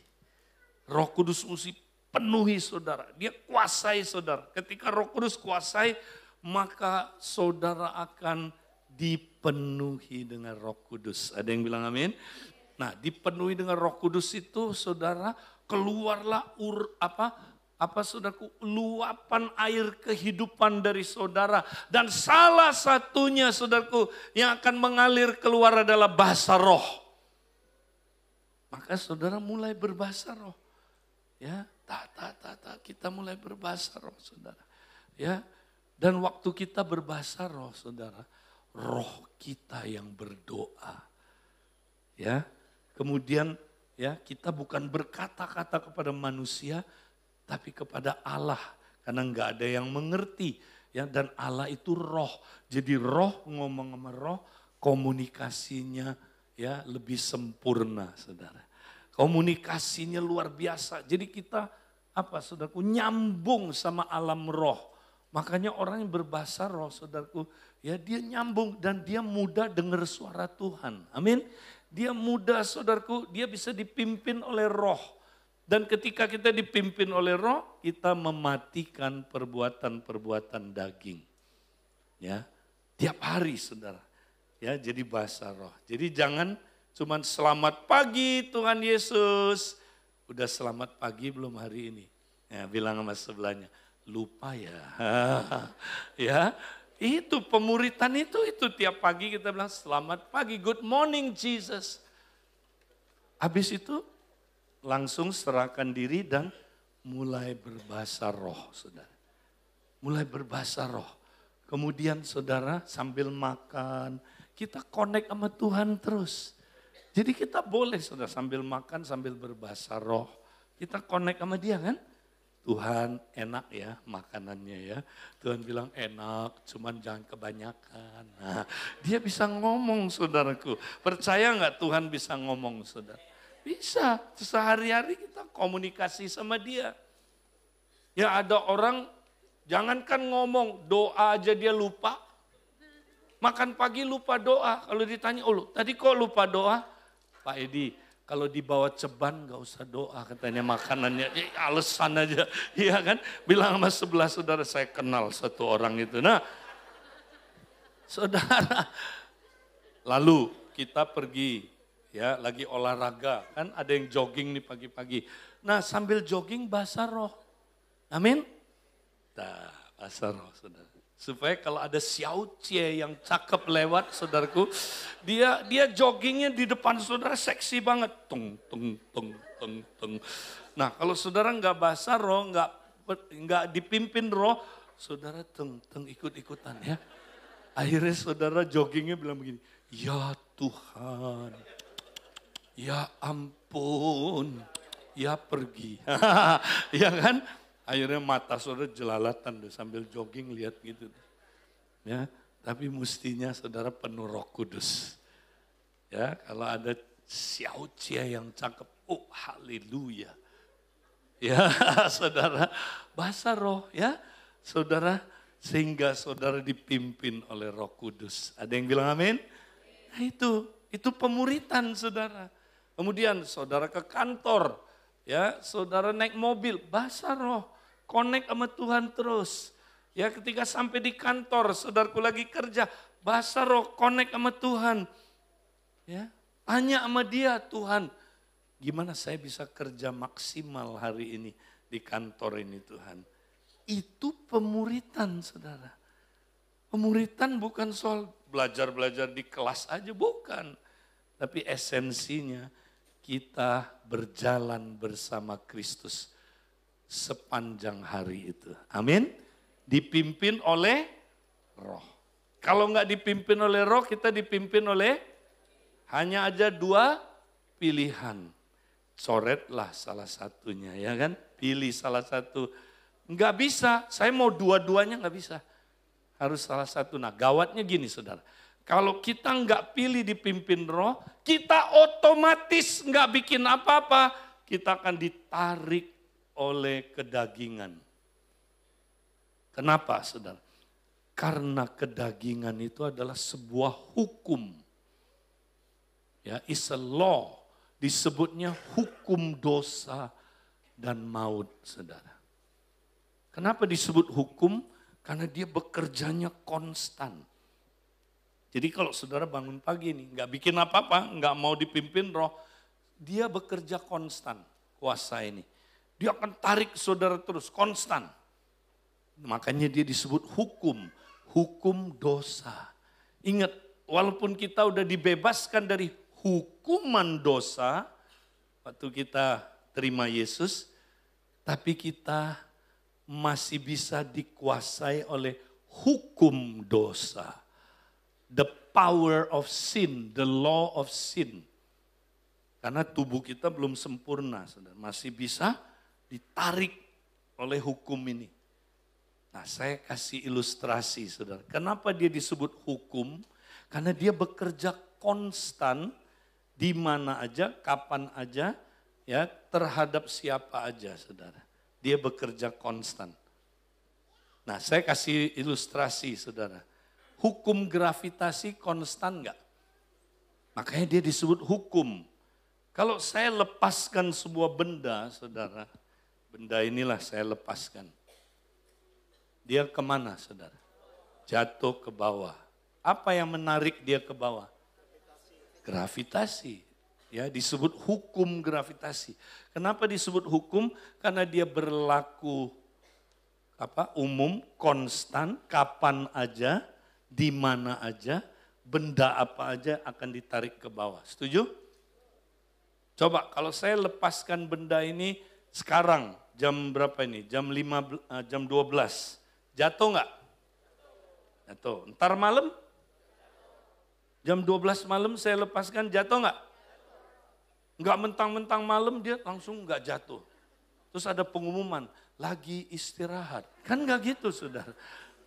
Roh Kudus mesti penuhi saudara. Dia kuasai saudara. Ketika Roh Kudus kuasai, maka saudara akan dipenuhi dengan Roh Kudus. Ada yang bilang amin? Nah, dipenuhi dengan Roh Kudus itu saudara, keluarlah saudaraku, luapan air kehidupan dari saudara. Dan salah satunya saudaraku yang akan mengalir keluar adalah bahasa roh. Maka saudara mulai berbahasa roh. Ya, kita mulai berbahasa roh saudara. Ya, dan waktu kita berbahasa roh saudara, roh kita yang berdoa. Ya, kemudian ya kita bukan berkata-kata kepada manusia, tapi kepada Allah, karena enggak ada yang mengerti, ya. Dan Allah itu roh, jadi roh ngomong sama roh, komunikasinya ya lebih sempurna, saudara. Komunikasinya luar biasa. Jadi kita saudaraku, nyambung sama alam roh. Makanya orang yang berbahasa roh, saudaraku, ya dia nyambung dan dia mudah dengar suara Tuhan. Amin. Dia mudah, saudaraku, dia bisa dipimpin oleh roh. Dan ketika kita dipimpin oleh roh, kita mematikan perbuatan-perbuatan daging. Ya, tiap hari saudara. Ya, jadi bahasa roh. Jadi jangan cuman selamat pagi Tuhan Yesus. Udah selamat pagi belum hari ini? Ya, bilang sama sebelahnya, lupa ya. Ya, itu pemuritan itu tiap pagi kita bilang selamat pagi, good morning Jesus. Habis itu langsung serahkan diri dan mulai berbahasa roh, saudara. Mulai berbahasa roh. Kemudian saudara sambil makan, kita connect sama Tuhan terus. Jadi kita boleh saudara sambil makan, sambil berbahasa roh. Kita connect sama dia kan? Tuhan enak ya makanannya ya. Tuhan bilang enak, cuman jangan kebanyakan. Nah, dia bisa ngomong saudaraku. Percaya nggak Tuhan bisa ngomong saudara? Bisa, sehari-hari kita komunikasi sama dia. Ya ada orang, jangankan ngomong, doa aja dia lupa. Makan pagi lupa doa, kalau ditanya, oh tadi kok lupa doa? Pak Edi, kalau dibawa ceban gak usah doa katanya makanannya, alasan aja. Iya kan, bilang sama sebelah saudara, saya kenal satu orang itu. Nah saudara, lalu kita pergi ya lagi olahraga, kan ada yang jogging nih pagi-pagi. Nah sambil jogging bahasa roh, amin. Nah bahasa roh saudara. Supaya kalau ada Xiao Jie yang cakep lewat saudaraku, dia joggingnya di depan saudara seksi banget. Tung, tung, tung, tung, tung. Nah kalau saudara nggak bahasa roh, nggak dipimpin roh, saudara tung, tung ikut-ikutan ya. Akhirnya saudara joggingnya bilang begini, ya Tuhan, ya ampun, ya pergi. Ya kan? Akhirnya mata saudara jelalatan deh, sambil jogging lihat gitu. Ya, tapi mestinya saudara penuh Roh Kudus. Ya, kalau ada Xiao Jie yang cakep, oh haleluya. Ya, saudara bahasa roh ya, saudara sehingga saudara dipimpin oleh Roh Kudus. Ada yang bilang amin? Nah itu pemuritan saudara. Kemudian saudara ke kantor, ya, saudara naik mobil, bahasa roh. Connect sama Tuhan terus. Ya ketika sampai di kantor, saudaraku lagi kerja, bahasa roh, connect sama Tuhan. Ya, tanya sama dia, Tuhan, gimana saya bisa kerja maksimal hari ini di kantor ini Tuhan. Itu pemuritan saudara. Pemuritan bukan soal belajar-belajar di kelas aja, bukan. Tapi esensinya kita berjalan bersama Kristus sepanjang hari itu. Amin. Dipimpin oleh roh. Kalau nggak dipimpin oleh roh, kita dipimpin oleh hanya aja dua pilihan. Coretlah salah satunya ya kan. Pilih salah satu. Nggak bisa, saya mau dua-duanya nggak bisa. Harus salah satu. Nah gawatnya gini saudara. Kalau kita nggak pilih dipimpin roh, kita otomatis nggak bikin apa-apa. Kita akan ditarik oleh kedagingan. Kenapa saudara? Karena kedagingan itu adalah sebuah hukum. Ya, is a law. Disebutnya hukum dosa dan maut saudara. Kenapa disebut hukum? Karena dia bekerjanya konstan. Jadi kalau saudara bangun pagi nih, nggak bikin apa-apa, nggak mau dipimpin roh, dia bekerja konstan, kuasa ini. Dia akan tarik saudara terus, konstan. Makanya dia disebut hukum, hukum dosa. Ingat, walaupun kita udah dibebaskan dari hukuman dosa, waktu kita terima Yesus, tapi kita masih bisa dikuasai oleh hukum dosa. The power of sin, the law of sin. Karena tubuh kita belum sempurna, saudara. Masih bisa ditarik oleh hukum ini. Nah saya kasih ilustrasi saudara. Kenapa dia disebut hukum? Karena dia bekerja konstan di mana aja, kapan aja, ya terhadap siapa aja saudara. Dia bekerja konstan. Nah saya kasih ilustrasi saudara. Hukum gravitasi konstan enggak? Makanya dia disebut hukum. Kalau saya lepaskan sebuah benda saudara, benda inilah saya lepaskan. Dia kemana saudara? Jatuh ke bawah. Apa yang menarik dia ke bawah? Gravitasi. Ya, disebut hukum gravitasi. Kenapa disebut hukum? Karena dia berlaku umum, konstan, kapan aja, di mana aja, benda apa aja akan ditarik ke bawah. Setuju? Coba kalau saya lepaskan benda ini sekarang jam berapa ini? Jam 12. Jatuh enggak? Jatuh. Ntar malam? Jam 12 malam saya lepaskan, jatuh enggak? Enggak mentang-mentang malam dia langsung enggak jatuh. terus ada pengumuman, lagi istirahat. Kan gak gitu saudara.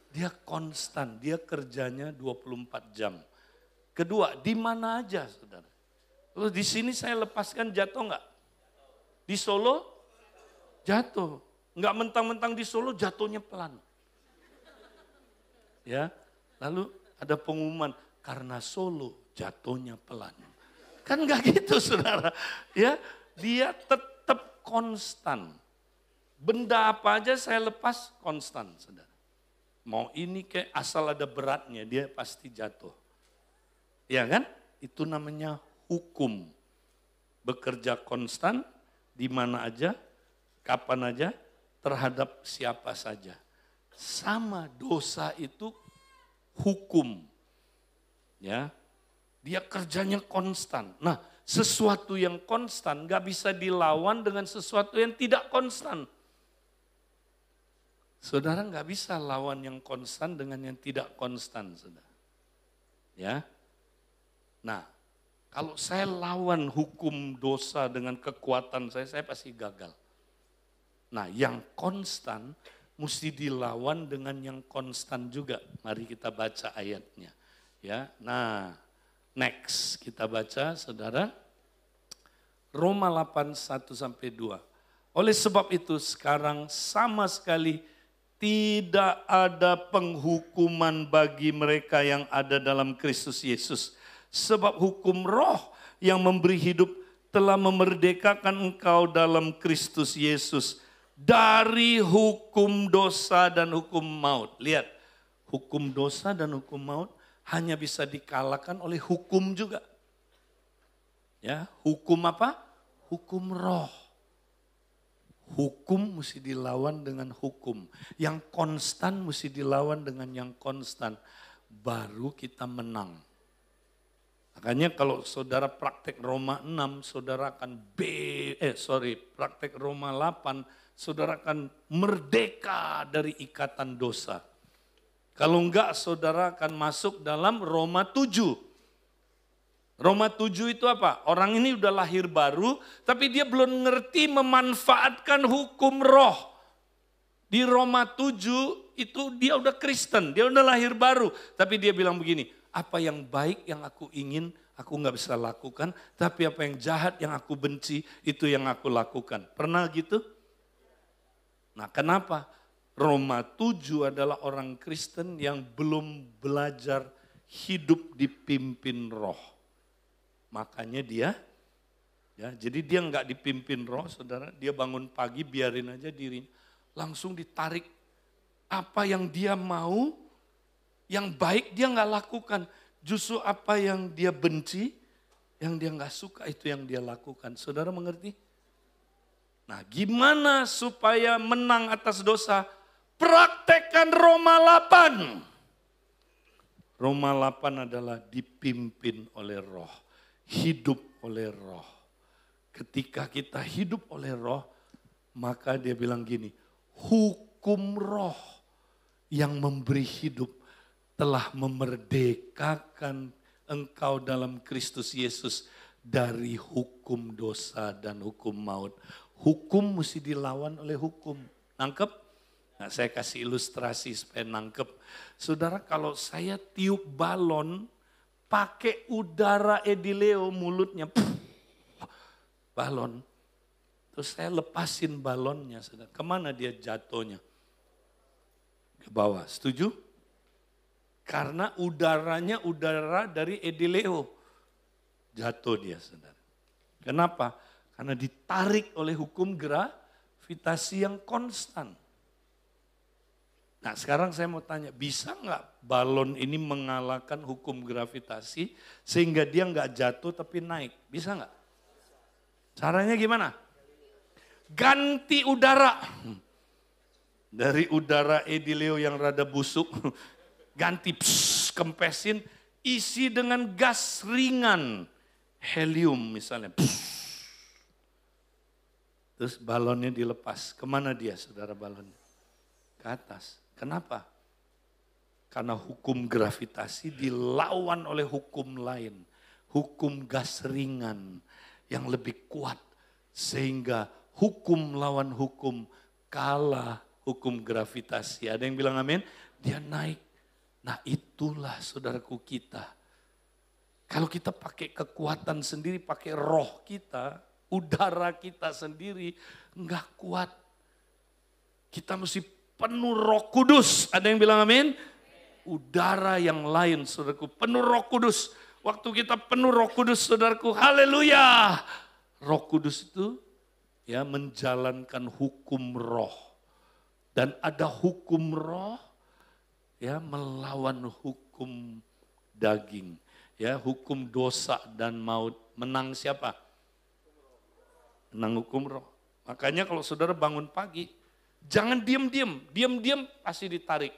Dia konstan, dia kerjanya 24 jam. Kedua, di mana aja saudara. Lalu di sini saya lepaskan jatuh enggak? Di Solo jatuh. Enggak mentang-mentang di Solo jatuhnya pelan. Ya, lalu ada pengumuman karena Solo jatuhnya pelan. Kan enggak gitu saudara. Ya, dia tetap konstan. Benda apa aja saya lepas konstan saudara. Mau ini kayak asal ada beratnya dia pasti jatuh. Ya kan? Itu namanya hukum. Bekerja konstan di mana aja, kapan aja, terhadap siapa saja. Sama dosa itu hukum. Ya. Dia kerjanya konstan. Nah, sesuatu yang konstan gak bisa dilawan dengan sesuatu yang tidak konstan. Saudara gak bisa lawan yang konstan dengan yang tidak konstan, saudara. Ya. Nah, kalau saya lawan hukum dosa dengan kekuatan saya pasti gagal. Nah, yang konstan mesti dilawan dengan yang konstan juga. Mari kita baca ayatnya. Ya, nah, next kita baca, saudara. Roma 8, 1-2. Oleh sebab itu sekarang sama sekali tidak ada penghukuman bagi mereka yang ada dalam Kristus Yesus. Sebab hukum roh yang memberi hidup telah memerdekakan engkau dalam Kristus Yesus. Dari hukum dosa dan hukum maut. Lihat, hukum dosa dan hukum maut hanya bisa dikalahkan oleh hukum juga. Ya, hukum apa? Hukum roh. Hukum mesti dilawan dengan hukum. Yang konstan mesti dilawan dengan yang konstan. Baru kita menang. Makanya kalau saudara praktek Roma 6, saudara akan praktek Roma 8, saudara akan merdeka dari ikatan dosa. Kalau enggak, saudara akan masuk dalam Roma 7. Roma 7 itu apa? Orang ini udah lahir baru, tapi dia belum ngerti memanfaatkan hukum roh. Di Roma 7 itu dia udah Kristen, dia udah lahir baru. Tapi dia bilang begini, apa yang baik yang aku ingin, aku gak bisa lakukan. Tapi apa yang jahat yang aku benci, itu yang aku lakukan. Pernah gitu? Nah, kenapa? Roma 7 adalah orang Kristen yang belum belajar hidup dipimpin roh. Makanya dia, ya, jadi dia nggak dipimpin roh, saudara. Dia bangun pagi, biarin aja dirinya. Langsung ditarik apa yang dia mau, yang baik dia nggak lakukan. Justru apa yang dia benci, yang dia nggak suka itu yang dia lakukan. Saudara mengerti? Nah, gimana supaya menang atas dosa? Praktekkan Roma 8. Roma 8 adalah dipimpin oleh roh. Hidup oleh roh. Ketika kita hidup oleh roh, maka dia bilang gini, hukum roh yang memberi hidup telah memerdekakan engkau dalam Kristus Yesus dari hukum dosa dan hukum maut. Hukum mesti dilawan oleh hukum. Nangkep? Nah, saya kasih ilustrasi supaya nangkep. Saudara, kalau saya tiup balon, pakai udara Edileo mulutnya, balon. Terus saya lepasin balonnya, saudara. Kemana dia jatuhnya? Ke bawah, setuju? Karena udaranya udara dari Edileo. Jatuh dia, saudara. Kenapa? Karena ditarik oleh hukum gravitasi yang konstan. Nah, sekarang saya mau tanya, bisa nggak balon ini mengalahkan hukum gravitasi sehingga dia nggak jatuh tapi naik? Bisa nggak? Caranya gimana? Ganti udara. Dari udara Edileo yang rada busuk, ganti kempesin, isi dengan gas ringan. Helium misalnya. Terus balonnya dilepas. Kemana dia saudara balonnya? Ke atas. Kenapa? Karena hukum gravitasi dilawan oleh hukum lain. Hukum gas ringan yang lebih kuat. Sehingga hukum lawan hukum, kalah hukum gravitasi. Ada yang bilang amin? Dia naik. Nah itulah saudaraku kita. Kalau kita pakai kekuatan sendiri, pakai roh kita, udara kita sendiri, enggak kuat. Kita mesti penuh Roh Kudus. Ada yang bilang amin? Udara yang lain, saudaraku, penuh Roh Kudus. Waktu kita penuh Roh Kudus, saudaraku, haleluya. Roh Kudus itu ya menjalankan hukum roh. Dan ada hukum roh ya melawan hukum daging. Ya, hukum dosa dan maut. Menang siapa? Menang hukum roh. Makanya kalau saudara bangun pagi, jangan diam-diam. Diam-diam pasti ditarik.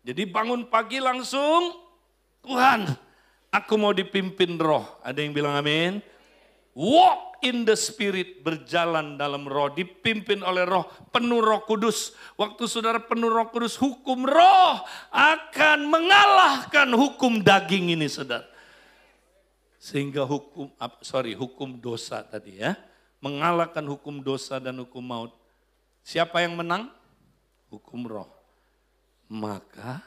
Jadi bangun pagi langsung, Tuhan, aku mau dipimpin roh. Ada yang bilang amin? Walk in the spirit, berjalan dalam roh, dipimpin oleh roh, penuh Roh Kudus. Waktu saudara penuh Roh Kudus, hukum roh akan mengalahkan hukum daging ini, saudara. Sehingga hukum dosa tadi ya, mengalahkan hukum dosa dan hukum maut. Siapa yang menang? Hukum roh. Maka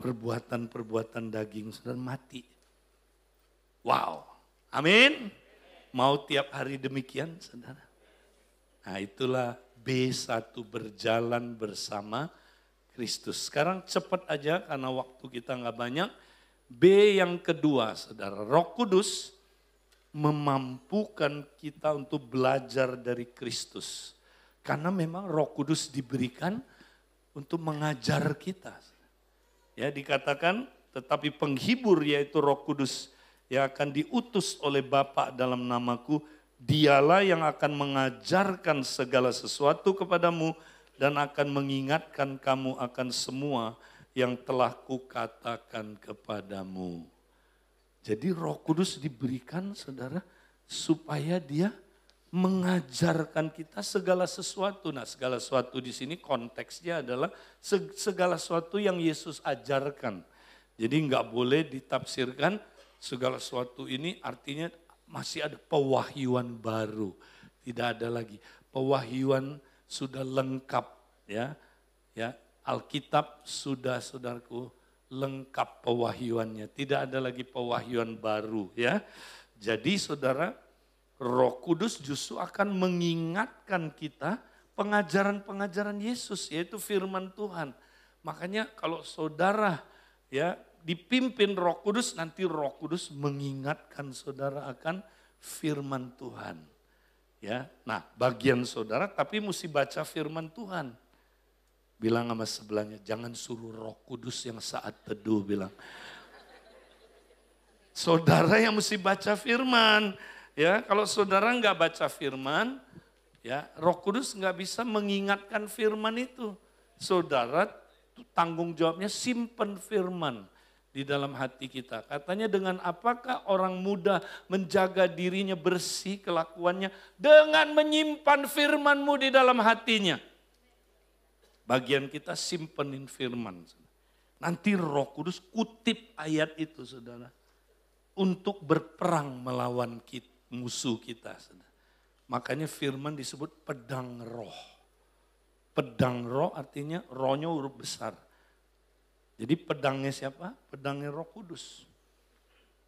perbuatan-perbuatan daging saudara mati. Wow, amin. Mau tiap hari demikian, saudara? Nah itulah B1 berjalan bersama Kristus. Sekarang cepat aja karena waktu kita nggak banyak. B yang kedua, saudara, Roh Kudus memampukan kita untuk belajar dari Kristus. Karena memang Roh Kudus diberikan untuk mengajar kita. Ya dikatakan, tetapi penghibur yaitu Roh Kudus yang akan diutus oleh Bapa dalam namaku, dialah yang akan mengajarkan segala sesuatu kepadamu dan akan mengingatkan kamu akan semua yang telah kukatakan kepadamu. Jadi Roh Kudus diberikan, saudara, supaya dia mengajarkan kita segala sesuatu. Nah, segala sesuatu di sini konteksnya adalah segala sesuatu yang Yesus ajarkan. Jadi nggak boleh ditafsirkan segala sesuatu ini artinya masih ada pewahyuan baru. Tidak ada lagi. Pewahyuan sudah lengkap ya. Ya, Alkitab sudah, saudaraku, lengkap pewahyuannya. Tidak ada lagi pewahyuan baru ya. Jadi saudara, Roh Kudus justru akan mengingatkan kita pengajaran-pengajaran Yesus, yaitu firman Tuhan. Makanya kalau saudara ya dipimpin Roh Kudus, nanti Roh Kudus mengingatkan saudara akan firman Tuhan. Ya, nah bagian saudara tapi mesti baca firman Tuhan. Bilang sama sebelahnya, jangan suruh Roh Kudus yang saat teduh, bilang. Saudara yang mesti baca firman. Ya, kalau saudara nggak baca firman, ya Roh Kudus nggak bisa mengingatkan firman itu. Saudara tanggung jawabnya simpen firman di dalam hati kita. Katanya dengan apakah orang muda menjaga dirinya bersih kelakuannya? Dengan menyimpan firman-Mu di dalam hatinya. Bagian kita simpenin firman. Nanti Roh Kudus kutip ayat itu, saudara. Untuk berperang melawan musuh kita. Saudara. Makanya firman disebut pedang roh. Pedang roh artinya rohnya huruf besar. Jadi pedangnya siapa? Pedangnya Roh Kudus.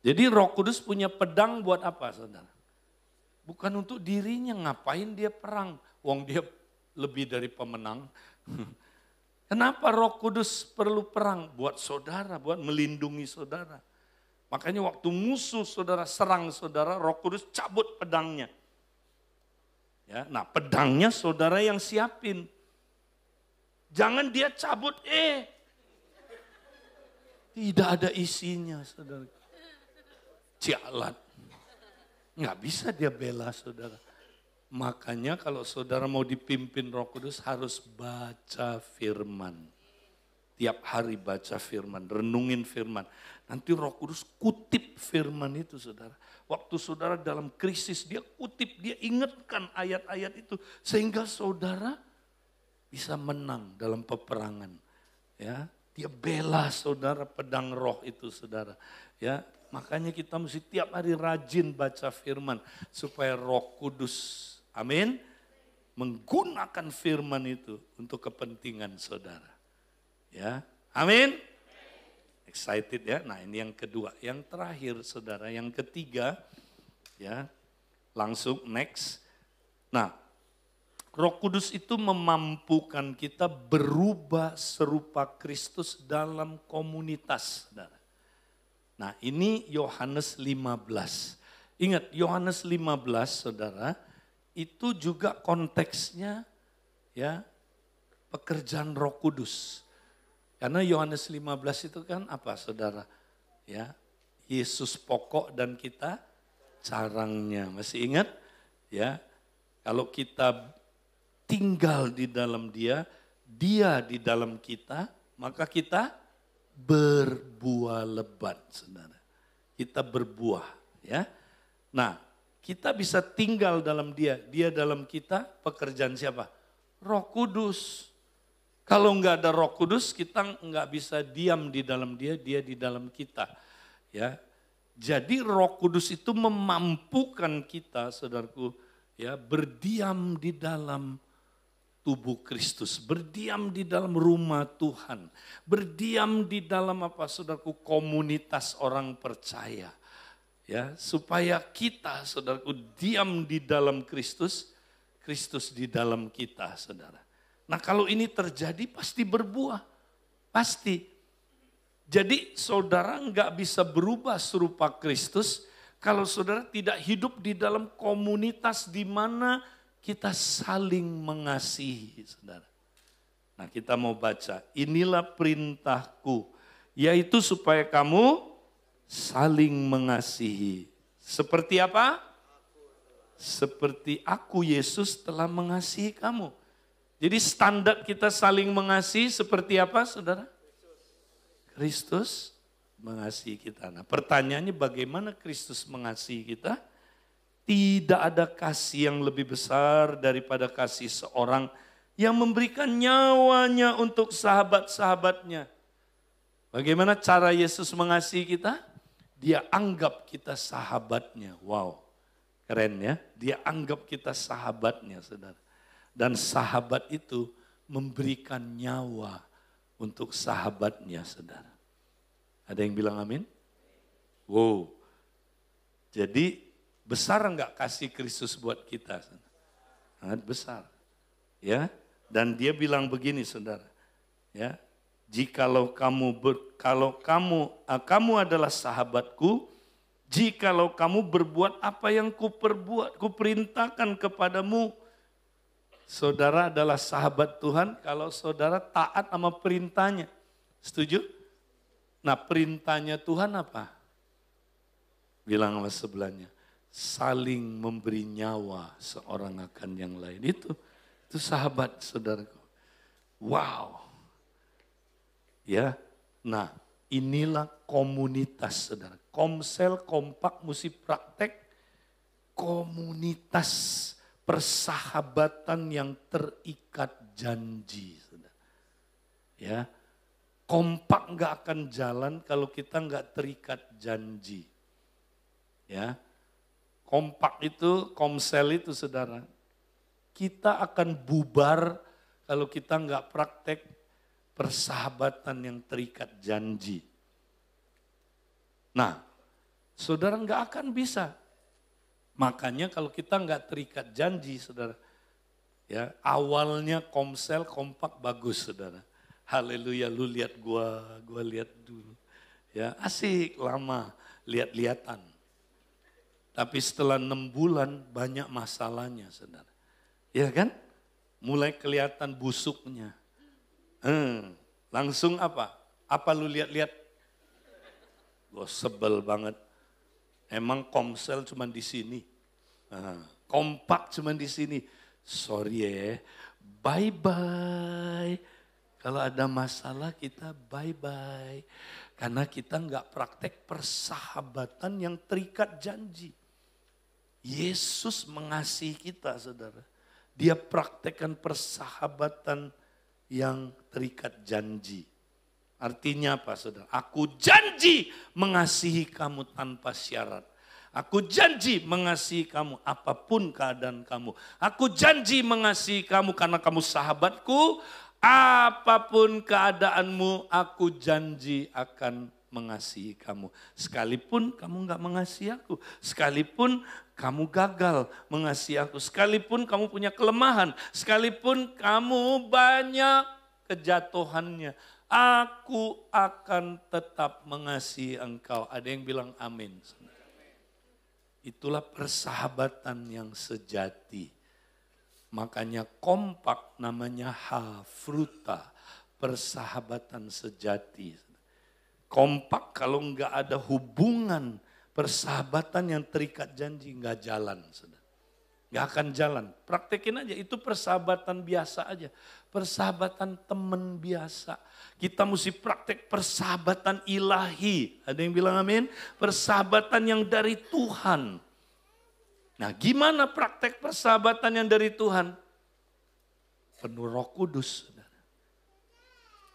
Jadi Roh Kudus punya pedang buat apa, saudara? Bukan untuk dirinya, ngapain dia perang? Wong dia lebih dari pemenang. Kenapa Roh Kudus perlu perang? Buat saudara, buat melindungi saudara. Makanya waktu musuh saudara serang saudara, Roh Kudus cabut pedangnya. Ya, nah pedangnya saudara yang siapin. Jangan dia cabut, tidak ada isinya, saudara. Cialat. Nggak bisa dia bela saudara. Makanya kalau saudara mau dipimpin Roh Kudus harus baca firman. Tiap hari baca firman, renungin firman. Nanti Roh Kudus kutip firman itu, saudara. Waktu saudara dalam krisis dia kutip, dia ingatkan ayat-ayat itu. Sehingga saudara bisa menang dalam peperangan. Ya, dia bela saudara pedang roh itu, saudara. Ya, Makanya kita mesti tiap hari rajin baca firman supaya Roh Kudus, amin, menggunakan firman itu untuk kepentingan saudara. Ya, amin. Excited ya. Nah, ini yang kedua. Yang terakhir saudara, yang ketiga ya. Langsung next. Nah, Roh Kudus itu memampukan kita berubah serupa Kristus dalam komunitas, saudara. Nah, ini Yohanes 15. Ingat, Yohanes 15, saudara, itu juga konteksnya ya pekerjaan Roh Kudus. Karena Yohanes 15 itu kan apa, saudara? Ya, Yesus pokok dan kita carangnya. Masih ingat? Ya, kalau kita tinggal di dalam dia, dia di dalam kita, maka kita berbuah lebat, saudara. Kita berbuah, ya. Nah, kita bisa tinggal dalam dia, dia dalam kita, pekerjaan siapa? Roh Kudus. Kalau enggak ada Roh Kudus, kita enggak bisa diam di dalam dia, dia di dalam kita, ya. Jadi Roh Kudus itu memampukan kita, saudaraku, ya, berdiam di dalam tubuh Kristus, berdiam di dalam rumah Tuhan, berdiam di dalam apa, saudaraku, komunitas orang percaya, ya, supaya kita, saudaraku, diam di dalam Kristus, Kristus di dalam kita, saudara. Nah, kalau ini terjadi pasti berbuah, pasti. Jadi saudara nggak bisa berubah serupa Kristus kalau saudara tidak hidup di dalam komunitas di mana kita saling mengasihi, saudara. Nah, kita mau baca, inilah perintahku, yaitu supaya kamu saling mengasihi. Seperti apa? Seperti aku, Yesus, telah mengasihi kamu. Jadi standar kita saling mengasihi seperti apa, saudara? Kristus mengasihi kita. Nah, pertanyaannya bagaimana Kristus mengasihi kita? Tidak ada kasih yang lebih besar daripada kasih seorang yang memberikan nyawanya untuk sahabat-sahabatnya. Bagaimana cara Yesus mengasihi kita? Dia anggap kita sahabatnya. Wow, keren ya. Dia anggap kita sahabatnya, saudara. Dan sahabat itu memberikan nyawa untuk sahabatnya, saudara. Ada yang bilang amin? Wow. Jadi besar enggak kasih Kristus buat kita? Sangat besar. Ya. Dan dia bilang begini, saudara. Ya. Jikalau kamu adalah sahabatku, jikalau kamu berbuat apa yang kuperintahkan kepadamu. Saudara adalah sahabat Tuhan kalau saudara taat sama perintahnya. Setuju? Nah, perintahnya Tuhan apa? Bilang sama sebelahnya, saling memberi nyawa seorang akan yang lain. Itu sahabat, saudaraku. Wow. Ya. Nah, inilah komunitas, saudara. Komsel, kompak, mesti praktek. Komunitas persahabatan yang terikat janji, saudara. Ya. Kompak nggak akan jalan kalau kita nggak terikat janji. Ya, kompak itu, komsel itu, saudara. Kita akan bubar kalau kita nggak praktek persahabatan yang terikat janji. Nah, saudara nggak akan bisa. Makanya kalau kita nggak terikat janji, saudara, ya awalnya komsel, kompak bagus, saudara. Haleluya, lu lihat gua lihat dulu. Ya, asik lama lihat-lihatan. Tapi setelah 6 bulan banyak masalahnya, saudara. Ya kan? Mulai kelihatan busuknya. Langsung apa? Apa lu lihat-lihat? Gue sebel banget. Emang komsel cuma di sini. Kompak cuma di sini. Sorry ya, bye-bye. Kalau ada masalah kita bye-bye. Karena kita nggak praktek persahabatan yang terikat janji. Yesus mengasihi kita, saudara. Dia praktekkan persahabatan yang terikat janji. Artinya apa saudara? Aku janji mengasihi kamu tanpa syarat. Aku janji mengasihi kamu apapun keadaan kamu. Aku janji mengasihi kamu karena kamu sahabatku. Apapun keadaanmu, aku janji akan mengasihi kamu. Sekalipun kamu gak mengasihi aku. Sekalipun kamu gagal mengasihi aku. Sekalipun kamu punya kelemahan. Sekalipun kamu banyak kejatuhannya. Aku akan tetap mengasihi engkau. Ada yang bilang amin. Itulah persahabatan yang sejati. Makanya kompak namanya hafruta, persahabatan sejati. Kompak kalau enggak ada hubungan persahabatan yang terikat janji enggak jalan. Enggak akan jalan. Praktekin aja, itu persahabatan biasa aja. Persahabatan teman biasa. Kita mesti praktek persahabatan ilahi. Ada yang bilang amin? Persahabatan yang dari Tuhan. Nah, gimana praktek persahabatan yang dari Tuhan? Penuh Roh Kudus.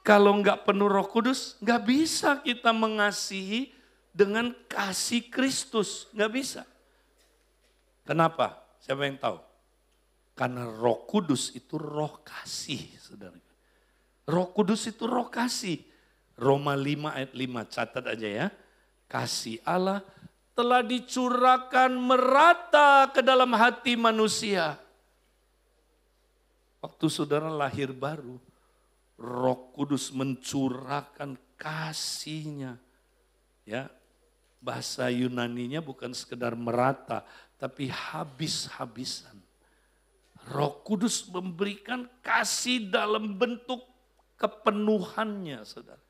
Kalau enggak penuh Roh Kudus, enggak bisa kita mengasihi dengan kasih Kristus. Enggak bisa. Kenapa? Siapa yang tahu? Karena Roh Kudus itu roh kasih, saudara. Roh Kudus itu roh kasih. Roma 5 ayat 5, catat aja ya. Kasih Allah telah dicurahkan merata ke dalam hati manusia. Waktu saudara lahir baru, Roh Kudus mencurahkan kasih-Nya. Ya, bahasa Yunaninya bukan sekedar merata, tapi habis-habisan. Roh Kudus memberikan kasih dalam bentuk kepenuhannya, saudara.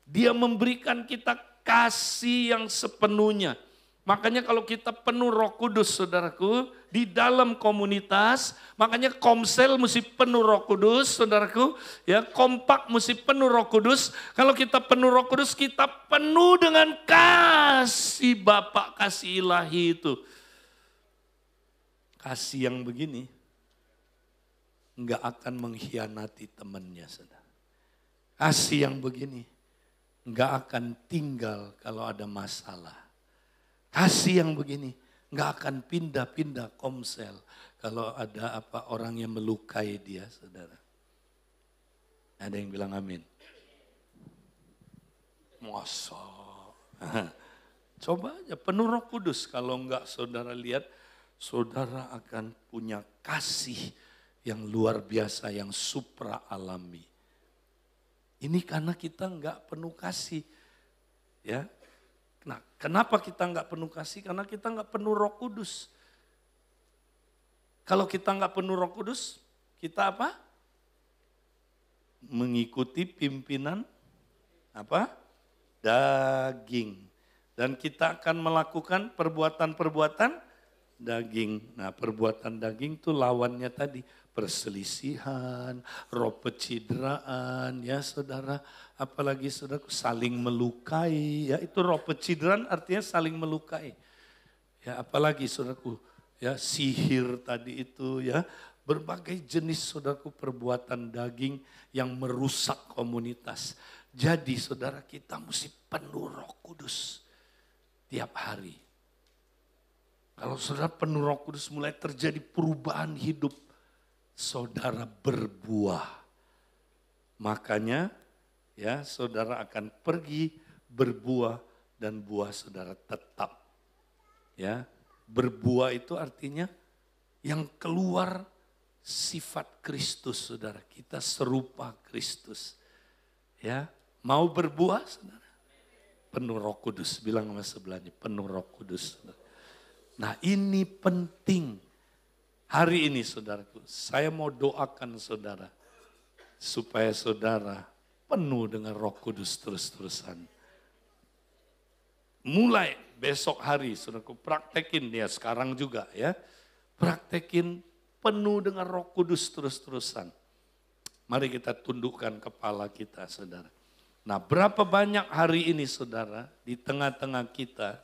Dia memberikan kita kasih yang sepenuhnya. Makanya kalau kita penuh Roh Kudus, saudaraku, di dalam komunitas, makanya Komsel mesti penuh Roh Kudus, saudaraku, ya, kompak mesti penuh Roh Kudus. Kalau kita penuh Roh Kudus, kita penuh dengan kasih Bapa, kasih ilahi itu. Kasih yang begini enggak akan mengkhianati temannya, saudara. Kasih yang begini enggak akan tinggal kalau ada masalah. Kasih yang begini enggak akan pindah-pindah Komsel kalau ada apa orang yang melukai dia, saudara. Ada yang bilang amin. Masa. Coba aja penuh Roh Kudus, kalau enggak saudara lihat, saudara akan punya kasih yang luar biasa, yang supra alami. Ini karena kita enggak penuh kasih. Ya. Nah, kenapa kita enggak penuh kasih? Karena kita enggak penuh Roh Kudus. Kalau kita enggak penuh Roh Kudus, kita apa? Mengikuti pimpinan apa? Daging. Dan kita akan melakukan perbuatan-perbuatan daging. Nah, perbuatan daging itu lawannya tadi, perselisihan, roh pecidraan, ya saudara, apalagi saudara saling melukai, ya itu roh pecidraan artinya saling melukai. Ya apalagi saudaraku, ya sihir tadi itu, ya berbagai jenis saudaraku perbuatan daging yang merusak komunitas. Jadi saudara, kita mesti penuh Roh Kudus tiap hari. Kalau saudara penuh Roh Kudus, mulai terjadi perubahan hidup, saudara berbuah. Makanya ya saudara akan pergi berbuah dan buah saudara tetap. Ya, berbuah itu artinya yang keluar sifat Kristus, saudara. Kita serupa Kristus. Ya, mau berbuah, saudara? Penuh Roh Kudus. Bilang sama sebelahnya, penuh Roh Kudus. Saudara. Nah, ini penting. Hari ini, saudaraku, saya mau doakan saudara supaya saudara penuh dengan Roh Kudus terus-terusan. Mulai besok hari, saudaraku, praktekin ya sekarang juga ya. Praktekin penuh dengan Roh Kudus terus-terusan. Mari kita tundukkan kepala kita, saudara. Nah, berapa banyak hari ini, saudara, di tengah-tengah kita,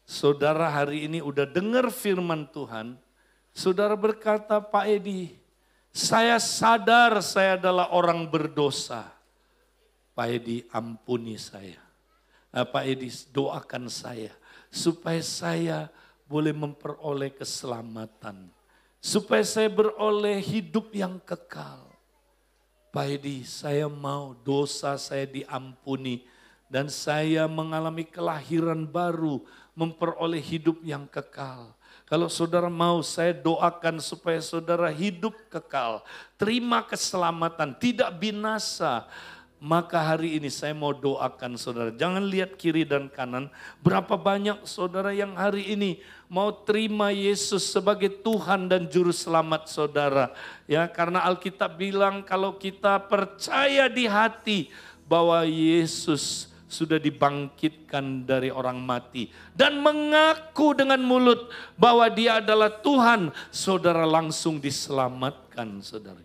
saudara hari ini udah dengar firman Tuhan, saudara berkata, Pak Edi, saya sadar saya adalah orang berdosa. Pak Edi ampuni saya. Pak Edi doakan saya supaya saya boleh memperoleh keselamatan. Supaya saya beroleh hidup yang kekal. Pak Edi, saya mau dosa saya diampuni dan saya mengalami kelahiran baru, memperoleh hidup yang kekal. Kalau saudara mau, saya doakan supaya saudara hidup kekal, terima keselamatan, tidak binasa. Maka hari ini saya mau doakan saudara, jangan lihat kiri dan kanan. Berapa banyak saudara yang hari ini mau terima Yesus sebagai Tuhan dan Juru Selamat saudara. Ya, karena Alkitab bilang kalau kita percaya di hati bahwa Yesus sudah dibangkitkan dari orang mati. Dan mengaku dengan mulut bahwa dia adalah Tuhan, saudara langsung diselamatkan saudara.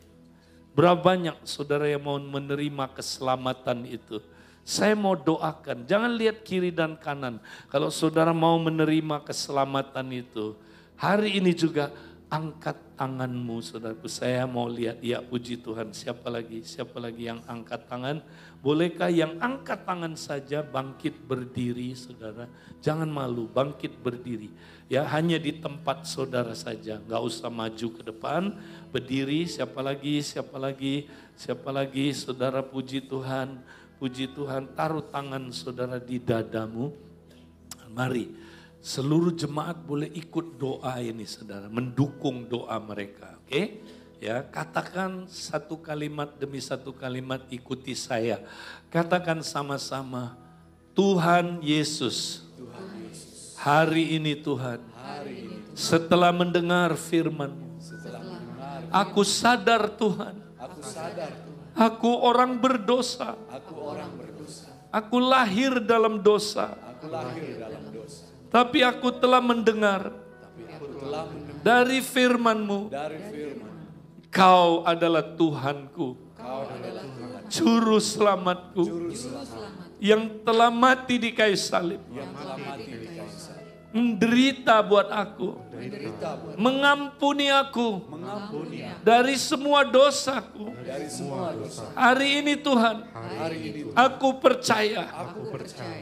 Berapa banyak saudara yang mau menerima keselamatan itu? Saya mau doakan, jangan lihat kiri dan kanan. Kalau saudara mau menerima keselamatan itu, hari ini juga angkat tanganmu saudaraku. Saya mau lihat, ya puji Tuhan. Siapa lagi yang angkat tangan? Bolehkah yang angkat tangan saja bangkit berdiri saudara? Jangan malu, bangkit berdiri. Ya, hanya di tempat saudara saja, nggak usah maju ke depan, berdiri. Siapa lagi, saudara puji Tuhan, taruh tangan saudara di dadamu. Mari, seluruh jemaat boleh ikut doa ini saudara, mendukung doa mereka, oke? Ya, katakan satu kalimat demi satu kalimat, ikuti saya. Katakan sama-sama, Tuhan Yesus. Hari ini Tuhan, setelah mendengar firman-Mu, aku sadar Tuhan, aku orang berdosa, aku lahir dalam dosa, tapi aku telah mendengar dari firman-Mu, Kau adalah Tuhanku, Juru Selamatku, yang telah mati di kayu salib, menderita buat aku, mengampuni aku dari semua dosaku. Hari ini Tuhan, aku percaya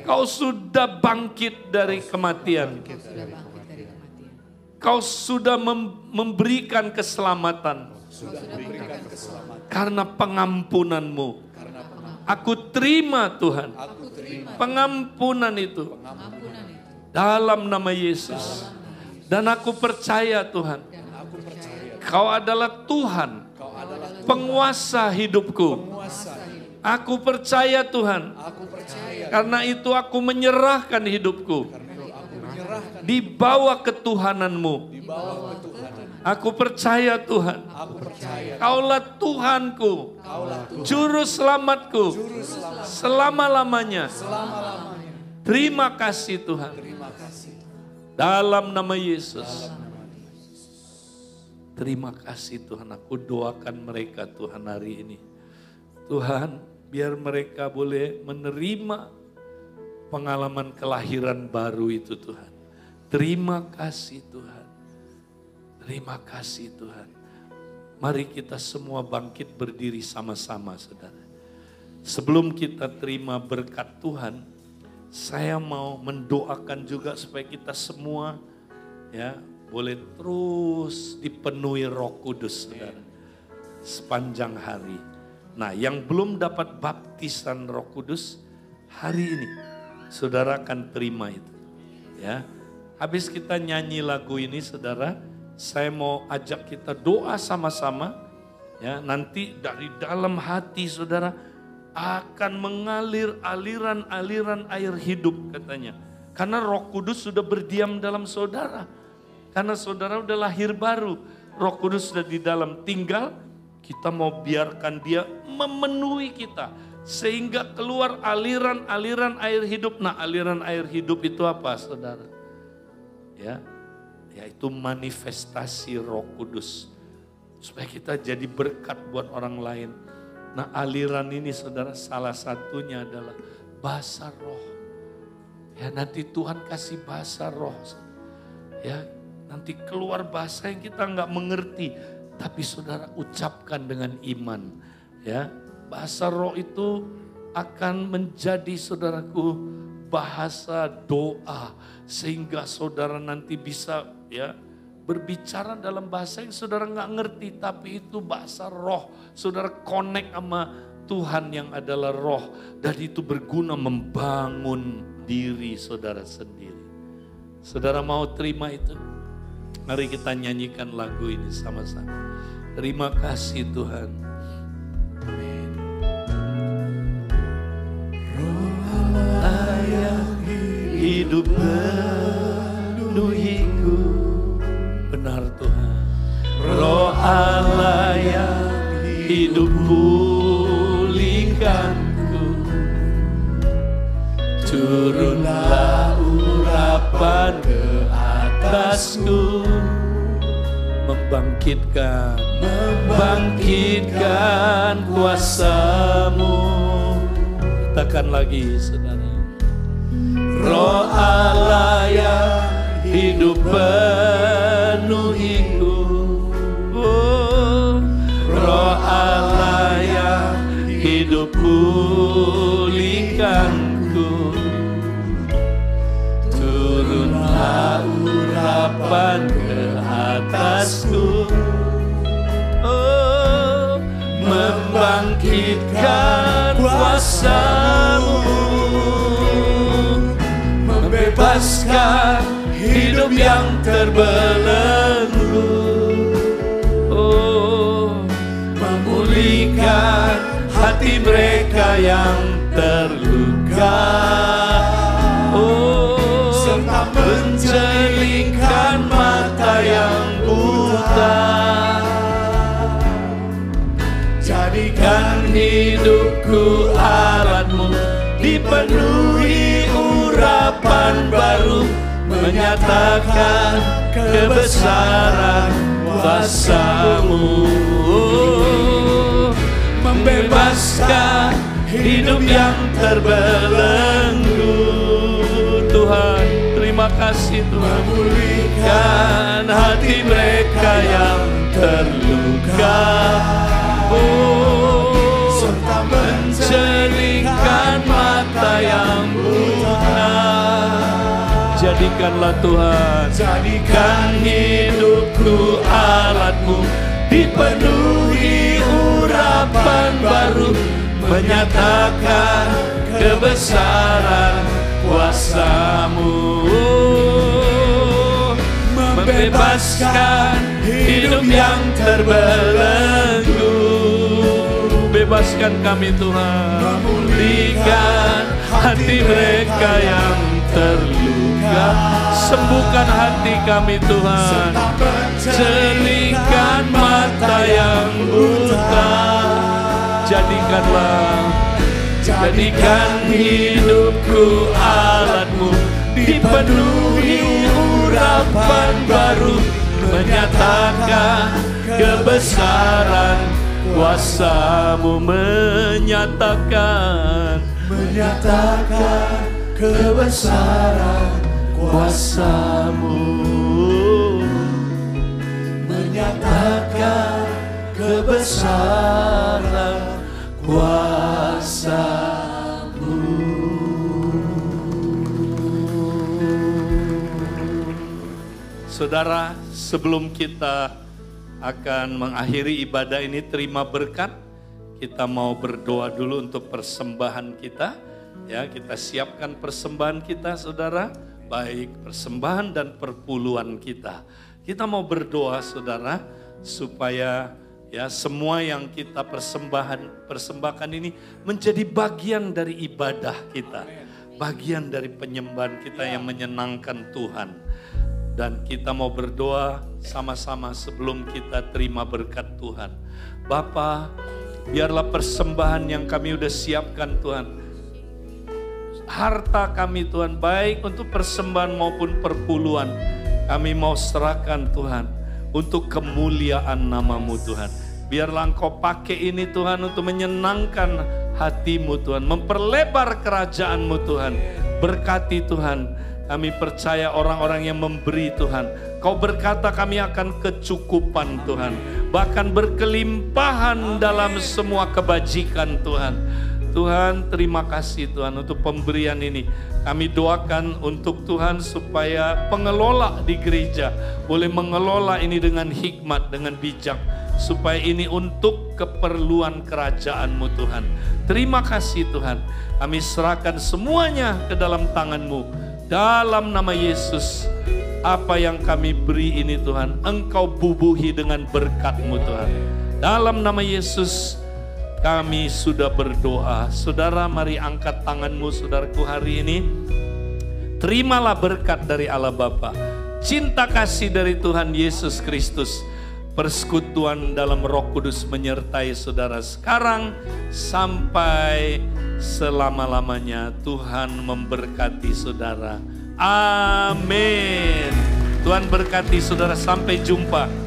Kau sudah bangkit dari kematian. Kau sudah memberikan keselamatan karena pengampunan-Mu. Aku terima Tuhan pengampunan itu dalam nama Yesus. Dan aku percaya Tuhan, Kau adalah Tuhan, penguasa hidupku. Aku percaya Tuhan, karena itu aku menyerahkan hidupku di bawah ketuhanan-Mu. Aku percaya Tuhan, Kaulah Tuhanku, Juru Selamatku, selama-lamanya. Terima kasih Tuhan. Dalam nama Yesus. Terima kasih Tuhan, aku doakan mereka Tuhan hari ini. Tuhan, biar mereka boleh menerima pengalaman kelahiran baru itu Tuhan. Terima kasih Tuhan. Terima kasih Tuhan. Mari kita semua bangkit berdiri sama-sama saudara. Sebelum kita terima berkat Tuhan, saya mau mendoakan juga supaya kita semua ya boleh terus dipenuhi Roh Kudus saudara. Sepanjang hari. Nah, yang belum dapat baptisan Roh Kudus, hari ini saudara akan terima itu. Ya. Habis kita nyanyi lagu ini saudara, saya mau ajak kita doa sama-sama. Ya, nanti dari dalam hati saudara akan mengalir aliran-aliran air hidup katanya. Karena Roh Kudus sudah berdiam dalam saudara. Karena saudara udah lahir baru, Roh Kudus sudah di dalam, tinggal kita mau biarkan dia memenuhi kita. Sehingga keluar aliran-aliran air hidup. Nah, aliran air hidup itu apa saudara? Ya, yaitu manifestasi Roh Kudus. Supaya kita jadi berkat buat orang lain. Nah, aliran ini saudara salah satunya adalah bahasa roh. Ya, nanti Tuhan kasih bahasa roh. Ya, nanti keluar bahasa yang kita nggak mengerti. Tapi saudara ucapkan dengan iman. Ya, bahasa roh itu akan menjadi saudaraku bahasa doa. Sehingga saudara nanti bisa ya berbicara dalam bahasa yang saudara nggak ngerti, tapi itu bahasa roh. Saudara connect sama Tuhan yang adalah roh, dan itu berguna membangun diri saudara sendiri. Saudara mau terima itu? Mari kita nyanyikan lagu ini sama-sama. Terima kasih Tuhan. Amin. Roh Allah yang hidup penuhiku. Benar Tuhan. Roh Allah yang hidup pulihkanku. Turunlah urapan ke atasku, membangkitkan kuasa-Mu. Katakan lagi saudara. Roh Allah yang hidup penuhiku. Oh, Roh Allah yang hidup pulihkanku. Turunlah urapan ke atasku. Oh, membangkitkan kuasa-Mu, membebaskan hidup yang terbelenggu. Oh, memulihkan hati mereka yang terluka. Oh, serta mencelingkan mata yang buta. Jadikan hidupku alat-Mu, dipenuhi urapan baru, menyatakan kebesaran kuasa-Mu. Membebaskan hidup yang terbelenggu. Tuhan, terima kasih Tuhan. Memulihkan hati mereka yang terluka. Oh, serta mencelingkan mata yang buta. Jadikanlah Tuhan, jadikan hidupku alat-Mu, dipenuhi urapan baru, menyatakan kebesaran kuasa-Mu. Membebaskan hidup yang terbelenggu. Bebaskan kami Tuhan, memulihkan hati mereka yang terluka. Sembuhkan hati kami Tuhan, celingkan mata yang buta. Jadikan hidupku alat-Mu, dipenuhi urapan baru, menyatakan kebesaran kuasa-Mu. Menyatakan kebesaran kuasa-Mu. Menyatakan kebesaran kuasa-Mu. Saudara, sebelum kita akan mengakhiri ibadah ini, terima berkat, kita mau berdoa dulu untuk persembahan kita. Ya, kita siapkan persembahan kita, saudara, baik persembahan dan perpuluhan kita. Kita mau berdoa, saudara, supaya ya semua yang kita persembahkan ini menjadi bagian dari ibadah kita, bagian dari penyembahan kita yang menyenangkan Tuhan. Dan kita mau berdoa sama-sama sebelum kita terima berkat Tuhan. Bapa, biarlah persembahan yang kami udah siapkan Tuhan, harta kami Tuhan, baik untuk persembahan maupun perpuluhan, kami mau serahkan Tuhan untuk kemuliaan nama-Mu Tuhan. Biarlah Engkau pakai ini Tuhan untuk menyenangkan hati-Mu Tuhan, memperlebar kerajaan-Mu Tuhan. Berkati Tuhan, kami percaya orang-orang yang memberi Tuhan. Kau berkata kami akan kecukupan Tuhan, bahkan berkelimpahan dalam semua kebajikan Tuhan. Tuhan, terima kasih Tuhan untuk pemberian ini. Kami doakan untuk Tuhan supaya pengelola di gereja boleh mengelola ini dengan hikmat, dengan bijak. Supaya ini untuk keperluan kerajaan-Mu Tuhan. Terima kasih Tuhan. Kami serahkan semuanya ke dalam tangan-Mu. Dalam nama Yesus, apa yang kami beri ini Tuhan, Engkau bubuhi dengan berkat-Mu Tuhan. Dalam nama Yesus, kami sudah berdoa. Saudara, mari angkat tanganmu saudaraku hari ini. Terimalah berkat dari Allah Bapa, cinta kasih dari Tuhan Yesus Kristus, persekutuan dalam Roh Kudus menyertai saudara sekarang sampai selama-lamanya. Tuhan memberkati saudara. Amin. Tuhan berkati saudara, sampai jumpa.